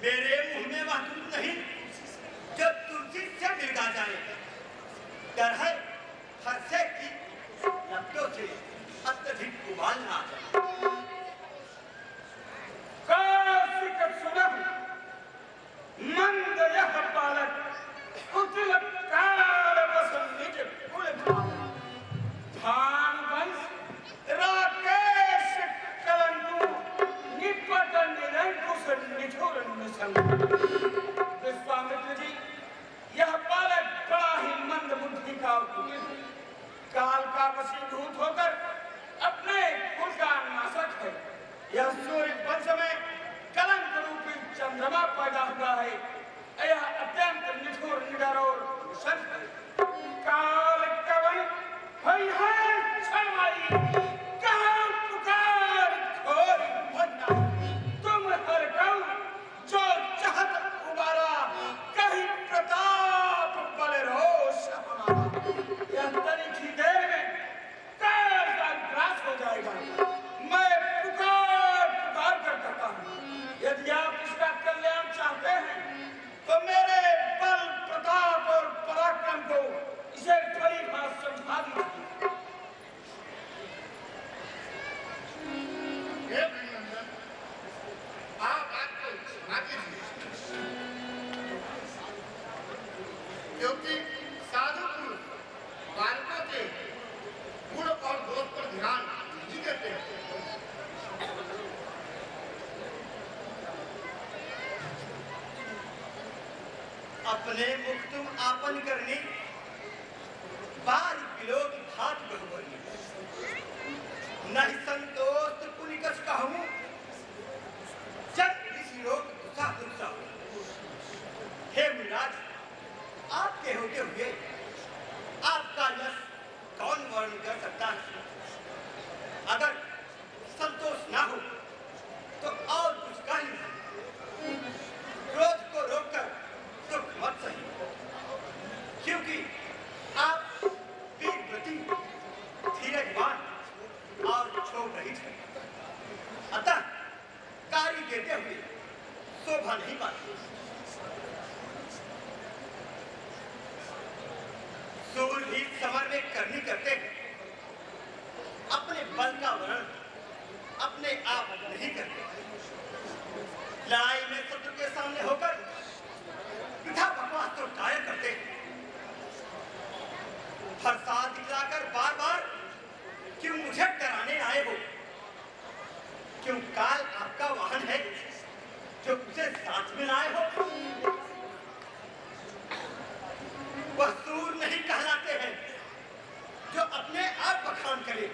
मेरे मुंह में वह दूध नहीं जो तुलसी से बिगा जाए। डर है फरसे की लपटों से अत्यधिक उबाल ना आ जाए। काशिक सुनब मंद यह बालक कुटिल काल बस निज कुल भान वंश राकेश कलंकु निपट निरंकुश निठुर निसंग। विश्वामित्र जी, यह बालक बड़ा ही मंद बुद्धि का काल का वशीभूत होकर अपने कुल का नाशक है। यह सूर्य वंश में कलंक रूपी चंद्रमा पैदा हुआ है। यह अत्यंत निठुर, निडर और निशंक है। काल कवन है छमाई, कहाँ पुकार खोर बनना। तुम हर कौन जो चाहत उबारा, कहीं प्रताप बल रोष हमारा। यह तनिक देर में काल का ग्रास हो जाएगा। मैं पुकार पुकार कर कहता हूँ, यदि आप इसका कल्याण चाहते हैं तो मेरे बल, प्रताप और पराक्रम को इसे बड़ी बात समझा दीजिए। हे अभिनंदन, आप आपको क्षमा कीजिए, क्योंकि साधु पुरुष बालकों के गुण और दोष पर ध्यान नहीं देते हैं। अपने मुख तुम आपन करनी, बार विलोक भात बहुबरनी। नहीं संतोष पुनिकस कहूँ, जब ऋषि लोग दुसा दुसा। हे मुनिराज, आपके होते हुए शोभा नहीं पाती। सूरवीर समर में करनी करते हैं, अपने बल का वर्णन अपने आप नहीं करते। लड़ाई में शत्रु के सामने होकर पिता बकवास तो कायर करते हैं। फरसाद दिखलाकर बार बार क्यों मुझे डराने आए हो? क्यों काल आपका वाहन है जो उसे साथ में लाए हो? वह सूर नहीं कहलाते हैं जो अपने आप बखान करे।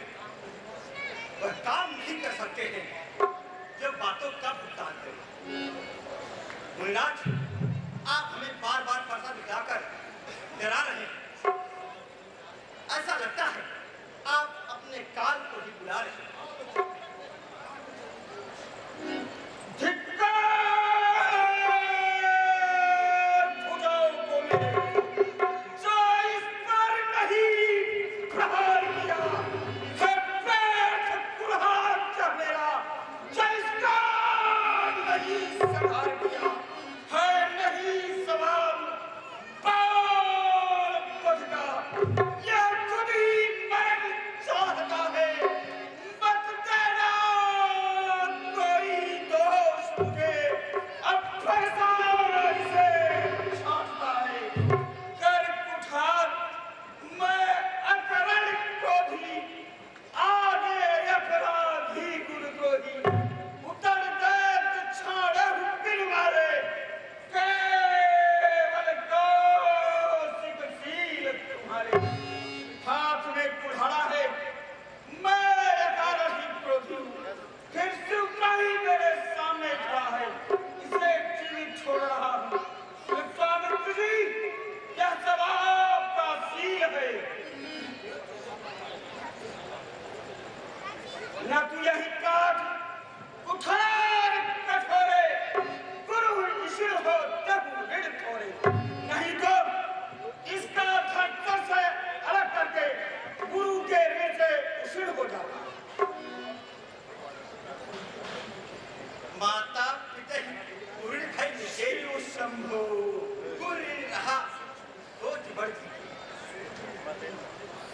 वह काम नहीं कर सकते हैं जो बातों का भुगतान करे। मुनिराज, आप हमें बार बार फरसा दिखाकर डरा रहे हैं। ऐसा लगता है आप अपने काल को ही बुला रहे हैं।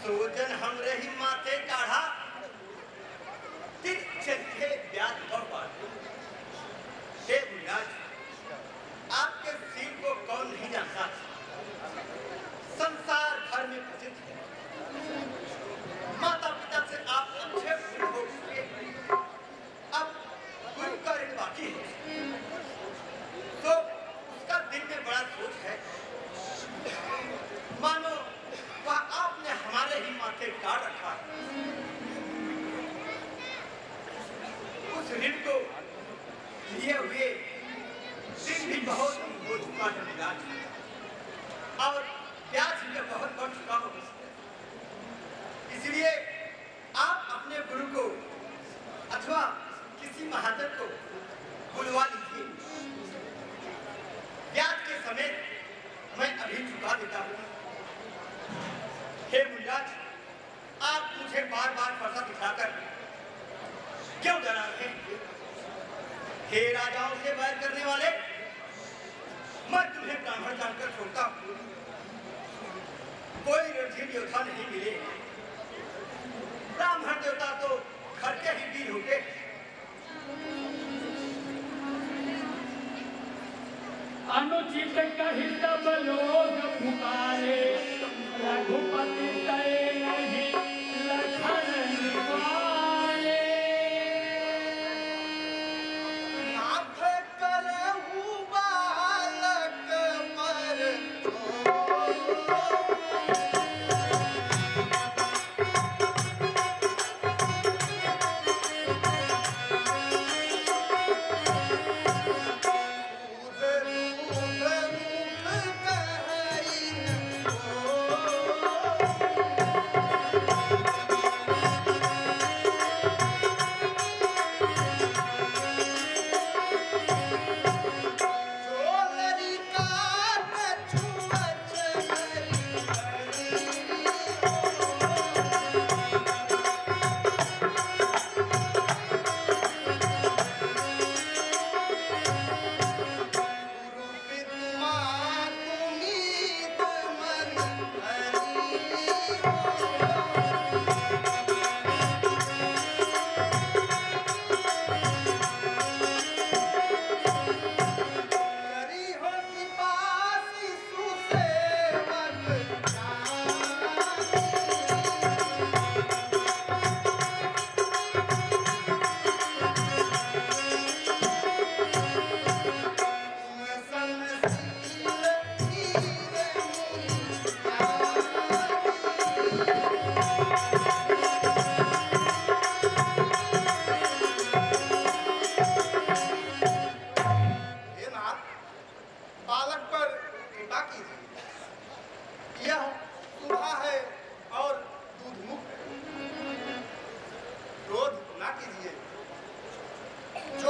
सोजन हमरे ही माथे काढ़ा चलते ब्याज और बात। हे मुनिराज, आपके सील को कौन नहीं जानता? संसार भर में प्रसिद्ध है। माता पिता से आप अच्छे गुरु हो चुके, अब गुरु का ऋण बाकी है, तो उसका दिल में बड़ा सोच है। मानो वह आपने हमारे ही माथे काट रखा है। उस ऋण को लिए हुए दिन भी बहुत हो चुका है मुनिराज, और ब्याज भी बहुत बढ़ चुका हो। इसलिए आप अपने गुरु को अथवा किसी महाजन को बुलवा लीजिए। ब्याज के समेत मैं अभी चुका देता हूँ। हे मुनिराज, आप मुझे बार बार फरसा दिखाकर क्यों डराते हैं? हे राजाओं से बैर करने वाले, मैं तुम्हें ब्राह्मण जानकर छोड़ता हूँ। कोई रणधीर योद्धा नहीं मिले। ब्राह्मण देवता तो घर के ही वीर होते। अनुचित कहित बलोग पुकारे, रघुपति तय नहीं लखन निवारे। नाथ करहु बालक पर Oh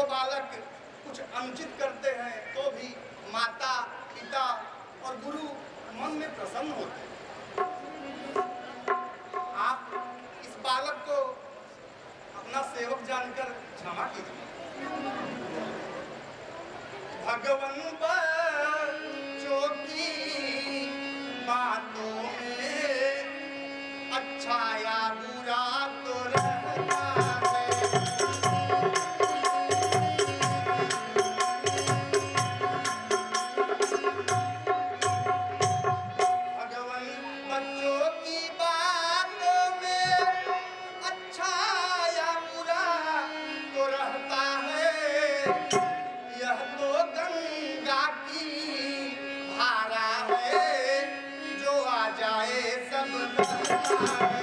जो बालक कुछ अनुचित करते हैं तो भी माता पिता और गुरु मन में प्रसन्न होते हैं। आप इस बालक को अपना सेवक जानकर क्षमा कीजिए। भगवान बच्चों की बातों में अच्छा या बुरा तो रहता है। भगवान बच्चों की बातों में अच्छा या बुरा तो रहता है। यह तो गंगा की धारा है, जो आ जाए सब रहता है।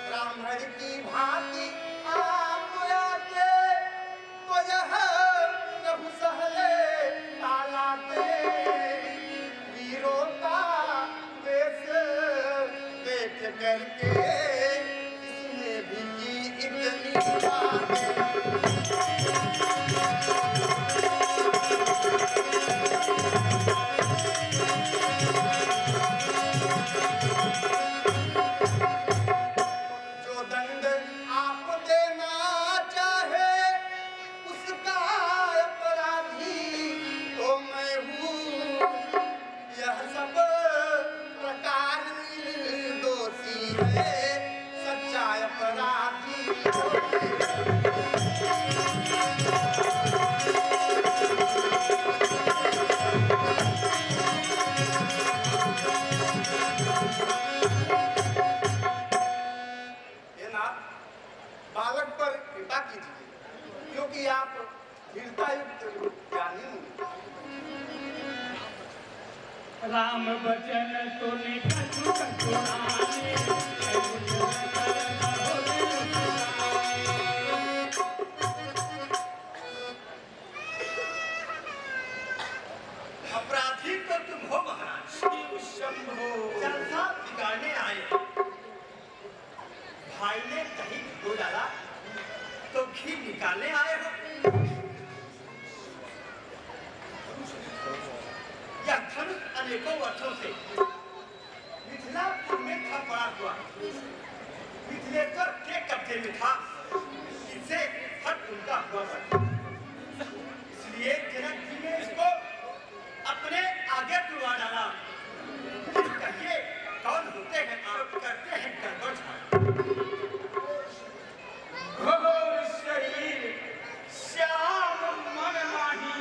ब्राह्मण की भांति आप आके तो यह प्रभु सहले तालाते। वीरों का वेश देख करके इसने भी की इतनी बातें। जो दंड आप देना चाहे उसका अपराधी तो मैं हूँ। यह सब प्रकार निर्दोषी है, सच्चा अपराधी तो हे नाथ, बालक पर कृपा कीजिए, क्योंकि आप धीरतायुक्त ज्ञानी मुनि। राम बचन सुनि कछु कछुआने, अपराधी तो तुम हो महाराज। शिव शंभो जलसा बिगाड़ने आए। भाई ने दही भिगो डाला तो घी निकालने आए हो। यह धनुष अनेकों वर्षों से मिथिलापुर में था पड़ा हुआ। मिथिलेश्वर के कब्जे में था, इससे हट उनका हुआ था। इसलिए जनक जी ने इसको अपने आगे तुड़वा डाला। फिर कहिए कौन होते हैं आप, करते हैं गड़बड़ झाड़। घोर शरीर श्याम मन माही,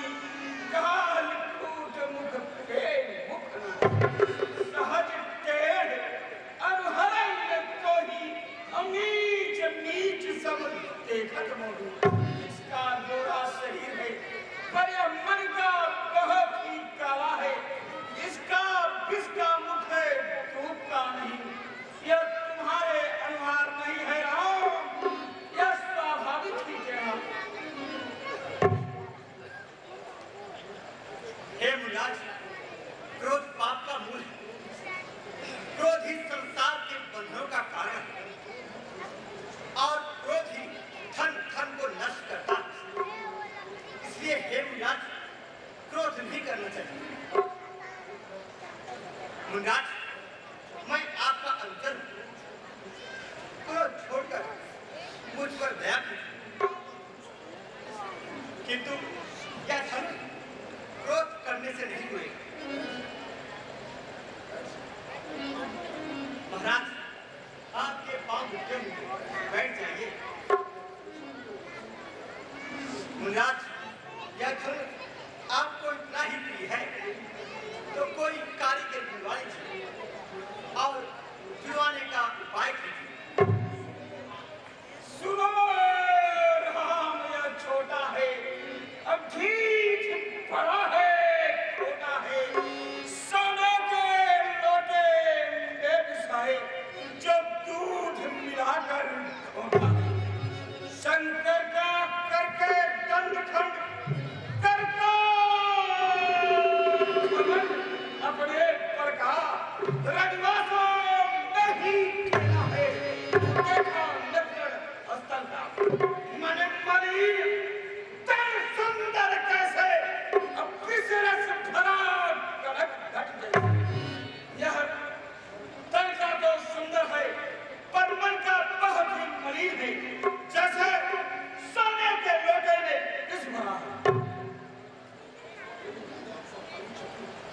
काल कूट मुख फेर मुख न। सहज टेढ़ अरुहरन तोही, अमीच नीच सब देखत मोहू। इसका गोरा शरीर है पर यह मन का बहुत ही काला है। इसका किसका मुख है धूप का नहीं। यह तुम्हारे अनुहार नहीं है राम, यह स्वाभाविक ही जरा। हे मुराज, क्रोध पाप का मूल है। क्रोध ही संसार के बंधनों का कारण है और क्रोध ही धन धन को नष्ट करता है। इसलिए हे मुराज, क्रोध नहीं करना चाहिए। मुराज, मैं आपका अंतर हूं। क्रोध छोड़कर मुझ पर दया कीजिए। किंतु यह धनुष क्रोध करने से नहीं हुए। महाराज, आपके पांव झुके हुए, बैठ जाइए। मुराज, यह धनुष आपको इतना ही प्रिय है तो कोई कारीगर बुलवा लीजिए और जुड़वाने का उपाय कीजिए। सुनो राम, यह छोटा है अब ठीक बड़ा है।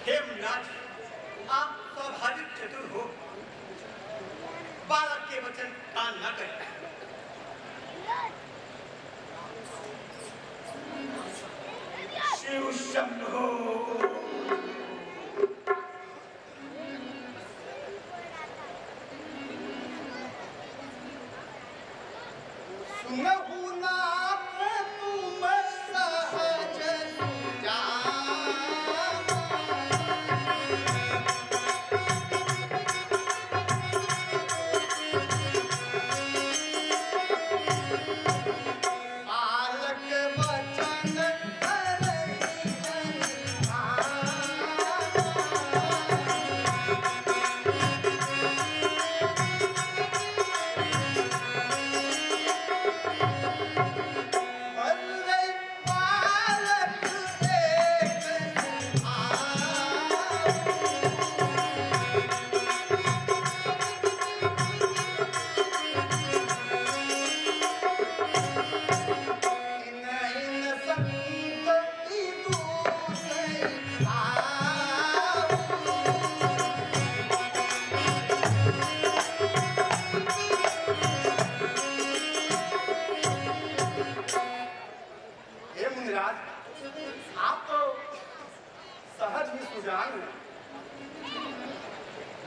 हेमराज, आप स्वाभाविक चतुर हो, बालक के वचन कान न करें। शिव शंभो। सुनहु नाथ तुम सहज बालक वचन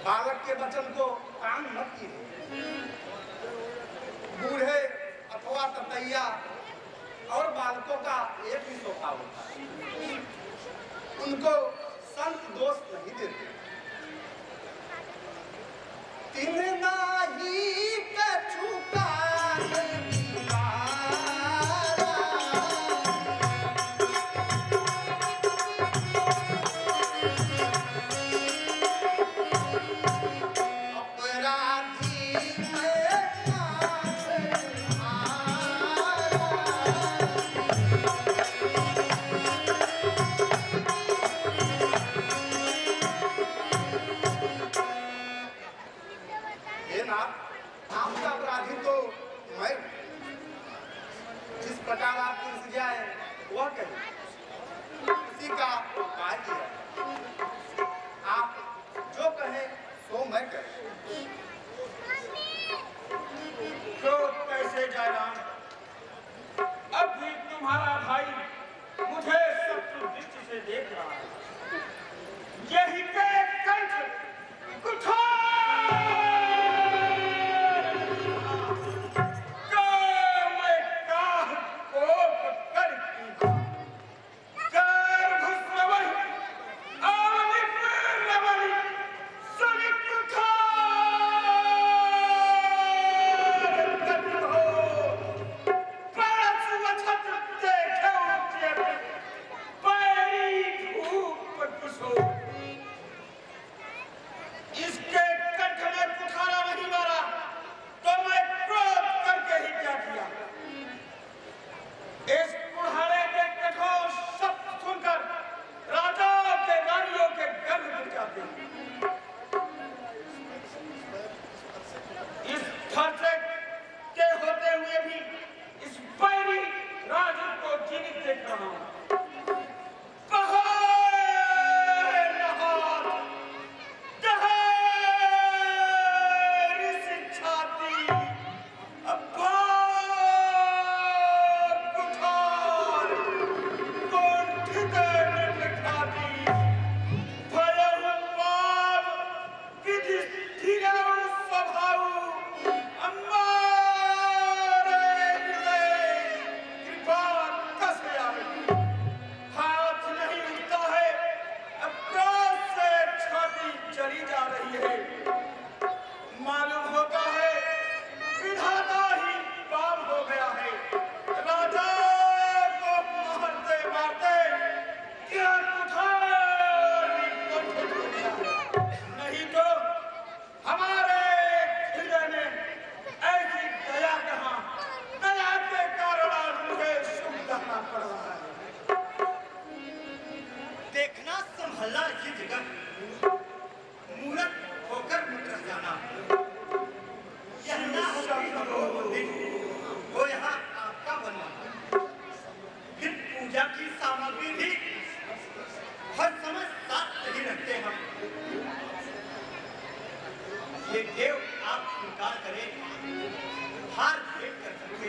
बालक के वचन को कान मत कीजिए। बूढ़े अथवा ततैया और बालकों का एक ही स्वभाव होता है, उनको संत दोष नहीं देते। तिन नाही कछु कान प्रकार आप तुलसी जाए वह कहें, इसी का कार्य है। आप जो कहें सो मैं कहें। क्रोध कैसे जयराम? अब भी तुम्हारा भाई मुझे शत्रु दृष्टि से देख रहा है। यही के कंठ कुठार पूजा की सामग्री भी हर समय साथ नहीं देव आप स्वीकार करें, हार भेंट कर सकते।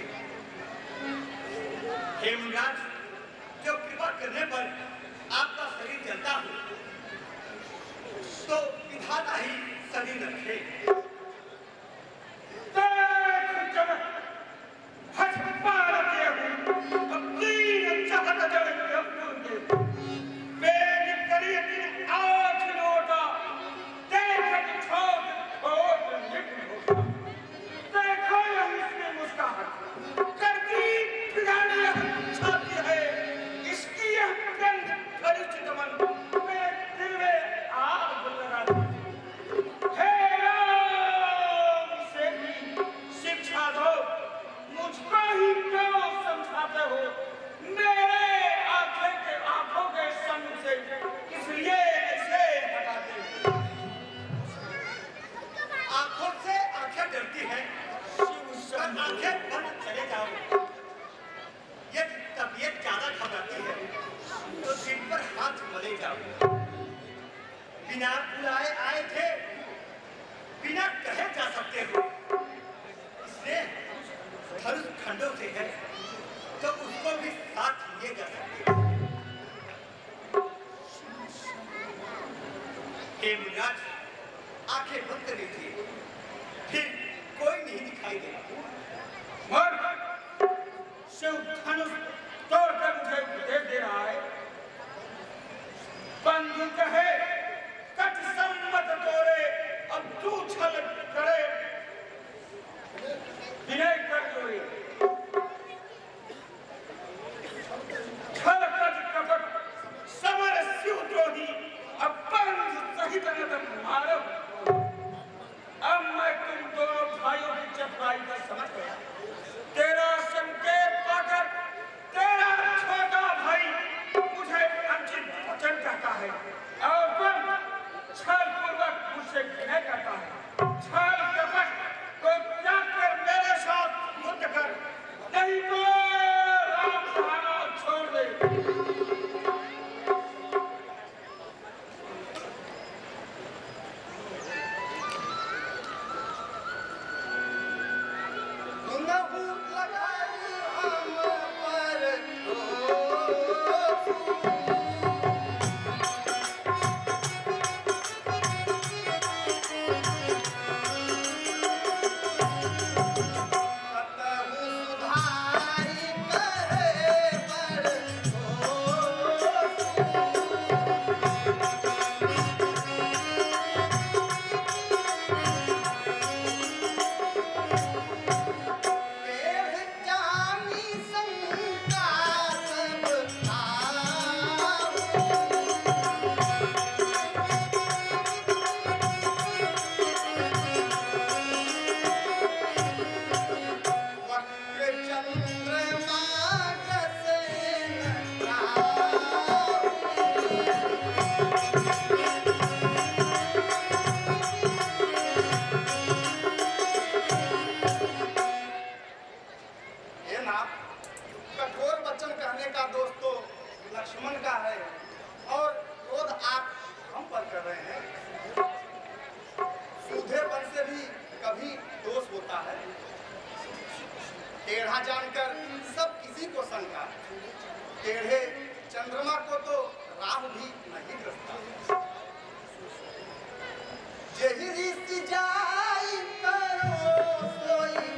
हे मुनिराज, जो कृपा करने पर आपका शरीर जलता हो, तो विधाता ही शरीर रखे। बिना बुलाए आए थे, बिना कहे जा सकते हो। इसलिए धनुष खंडों से है, तो उसको भी साथ लिए जा सकते हो। हे मुनिराज, आंखें बंद कर लीजिए, फिर कोई नहीं दिखाई देगा। शिव धनुष तोड़कर मुझे उपदेश दे रहा है। बंधु कहे कट सम्मत तोरे, अब तू छल करे विनय कर जोड़े। छल कट कपट समर शिव द्रोही, अब बंधु सहित नदन मारो। अब मैं तुम दोनों भाइयों की चतुराई का समझ गया। तेरा संकेत पाकर तेरा छोटा भाई मुझे अंकित वचन कहता है और तुम छल पूर्वक मुझसे विनय करता है। छल कपट को त्याग कर मेरे साथ युद्ध कर, नहीं तो राम सहारा छोड़ दे। टेढ़ा जानकर सब किसी को शंका, टेढ़े चंद्रमा को तो राह भी नहीं ग्रस्ता। जही ऋषि जाई करो सोई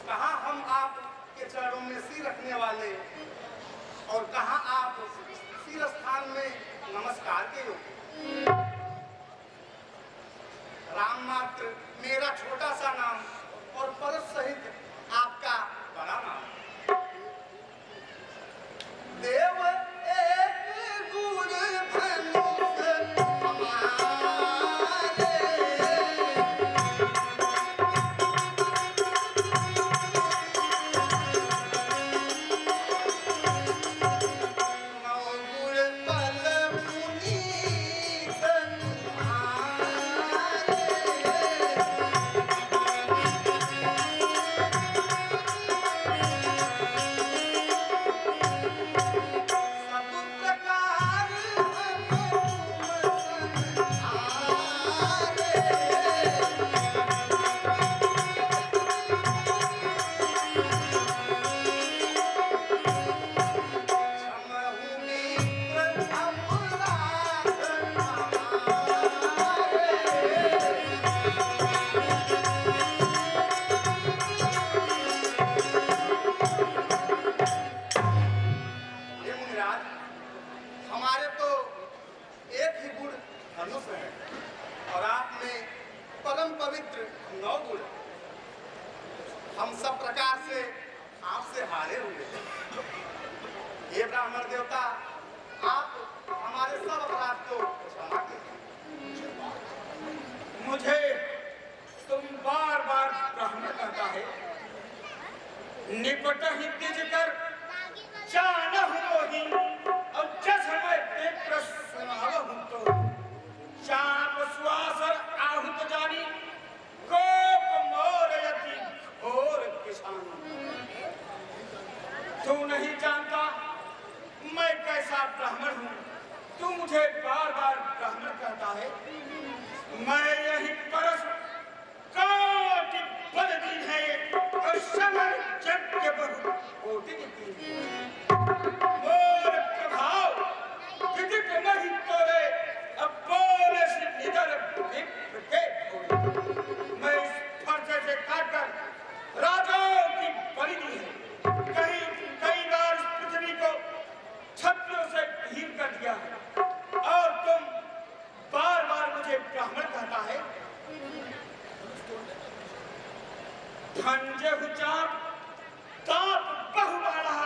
कहाँ हम आप के चरणों में सिर रखने वाले और कहाँ आप सिर स्थान में नमस्कार के योग्य। राम मात्र मेरा छोटा सा नाम और परस सहित आपका बड़ा नाम। देव एक गुण धनुष हमारे, नौ गुण पल पुनीत तुम्हारे। सब प्रकार हम तुम संहारे। क्षमहु मित्र अपराध हमारे। ये मुनिराज, हमारे तो एक ही गुण धनुष है और आप में परम पवित्र 9 गुण। हम सब प्रकार से आपसे हारे हुए हैं। ये ब्राह्मण देवता, आप हमारे सब अपराध को क्षमा कीजिए। मुझे तुम बार बार ब्राह्मण कहता है, निपट ही तिज कर जानहु मोहि, और जस मैं पेत्र सुनावहु तो चाप सुआसर आहुत जानी, कोप मोर यति घोर किसान। तू नहीं जानता मैं कैसा ब्राह्मण हूँ, तू मुझे बार बार ब्राह्मण कहता है। मैं यही परस कोटि बल दीन है और समर यज्ञ बहु कोटि दीन। मोर प्रभाव विदित नहीं तोरे, अब बोले से निडर विप्र के होए। मैं इस फरसे से काटकर राजाओं की बलि दी है। कई बार इस पृथ्वी को छत्रियों से हीन कर दिया है और तुम बार बार मुझे ब्राह्मण कहता है। भंजे चाप ताप बहु बाढ़ा,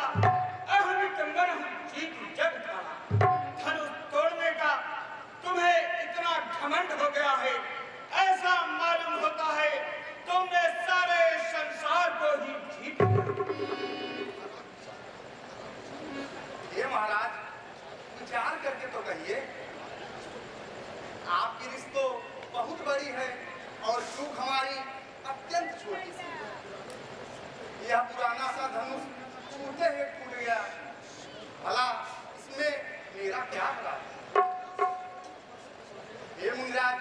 अहमित मन जीत जग ठाड़ा। धनुष तोड़ने का तुम्हें इतना घमंड हो गया है, ऐसा मालूम होता है तुमने सारे संसार को ही जीत लिया। ये महाराज, विचार करके तो कहिए। आपकी रिश्तो बहुत बड़ी है और चूक हमारी अत्यंत छोटी सी। यह पुराना सा धनुष छूटे हुए टूट गया, भला इसमें मेरा क्या अपराध? हे मुनिराज,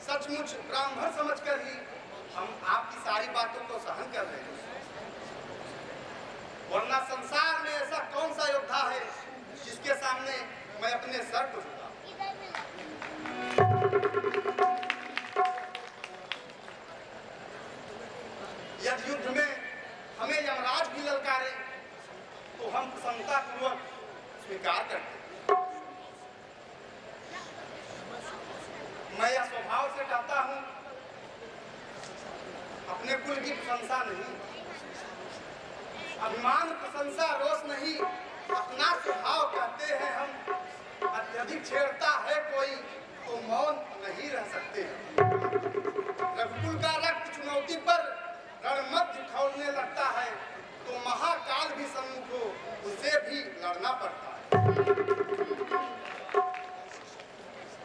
सचमुच ब्राह्मण समझकर ही हम आपकी सारी बातों को सहन कर रहे हैं, वरना संसार में ऐसा कौन सा योद्धा है जिसके सामने मैं अपने सर को झुकाऊं? यदि युद्ध में हमें यमराज भी ललकारे तो हम प्रसन्नतापूर्वक स्वीकार करते। मैं यह स्वभाव से डरता हूं, अपने कुल की प्रशंसा नहीं, अभिमान प्रशंसा रोष नहीं, अपना स्वभाव कहते हैं हम। अत्यधिक छेड़ता है कोई तो मौन नहीं रह सकते। रघुकुल का रक्त चुनौती पर रणमध्य खौलने लगता है तो महाकाल भी सम्मुख हो, उसे भी लड़ना पड़ता है।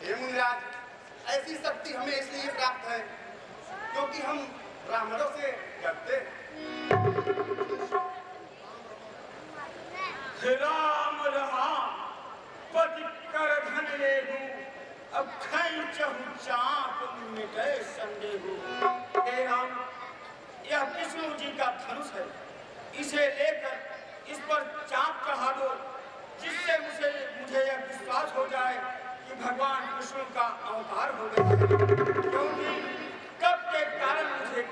हे मुनिराज, ऐसी शक्ति हमें इसलिए प्राप्त है क्योंकि हम ब्राह्मणों से डरते हैं। राम राम पति कर धन लेहु, अब खैचहु चाप मिटे संदेहु। हे राम, यह विष्णु जी का धनुष है, इसे लेकर इस पर चाप चढ़ा दो, जिससे मुझे यह विश्वास हो जाए कि भगवान विष्णु का अवतार हो गया है, क्योंकि कब के कारण मुझे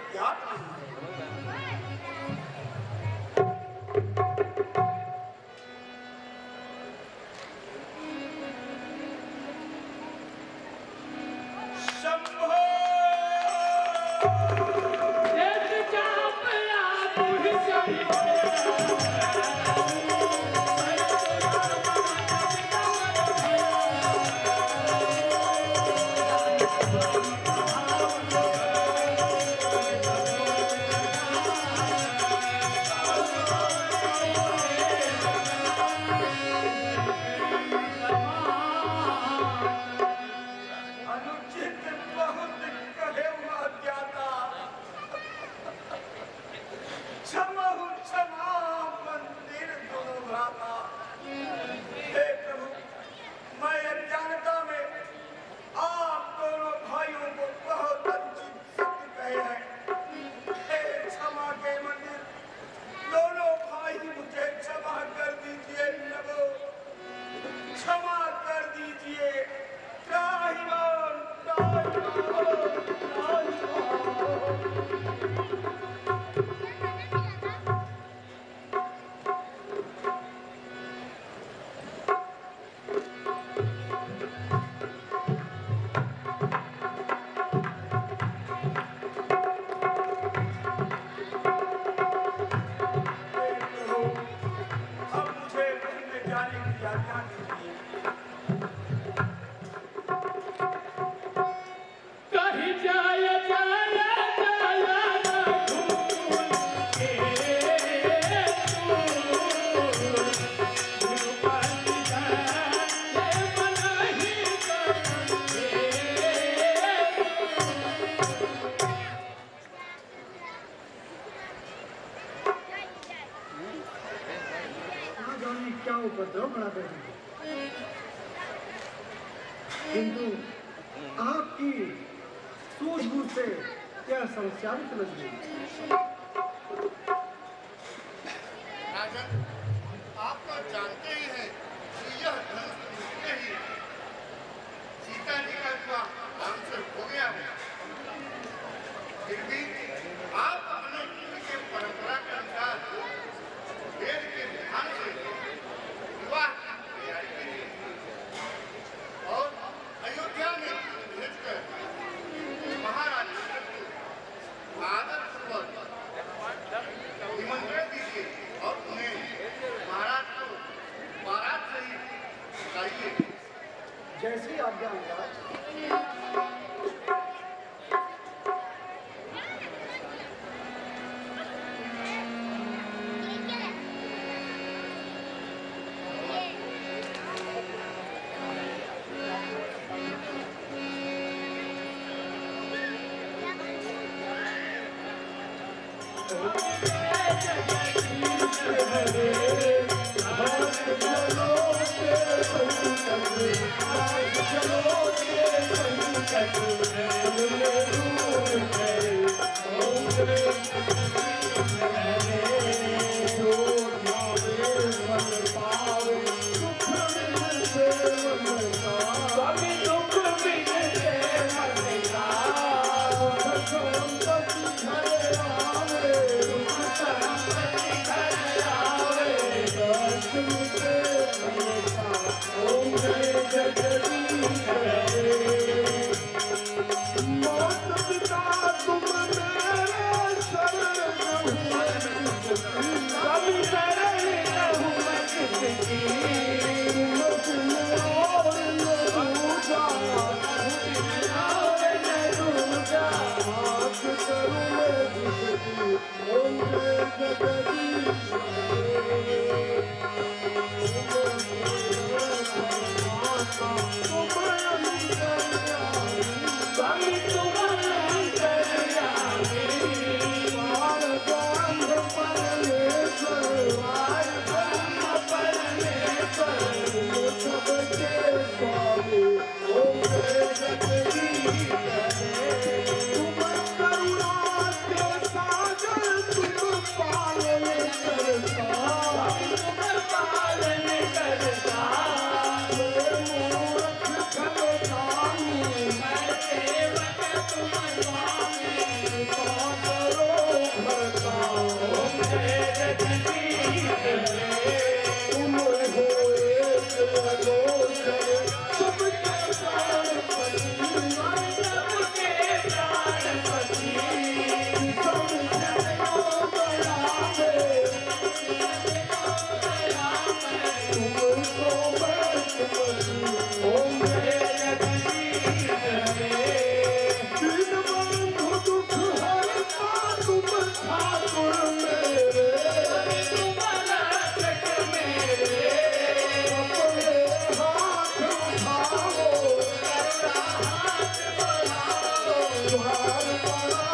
किंतु आपकी सूझबूझ से क्या समस्या समझ गई। राजन, आप तो जानते ही हैं कि यह धनुष टूटते ही सीता जी का विवाह राम से हो गया है। फिर भी आप अपने हिंदू के परंपरा के अनुसार वेद के विधान से विवाह की तैयारी कीजिए और अयोध्या में भेजकर महाराज को आदरपूर्वक निमंत्रण दीजिए और उन्हें महाराज को बारात से ही बुलाइए। जैसी आज्ञा महाराज। माता पिता पड़ा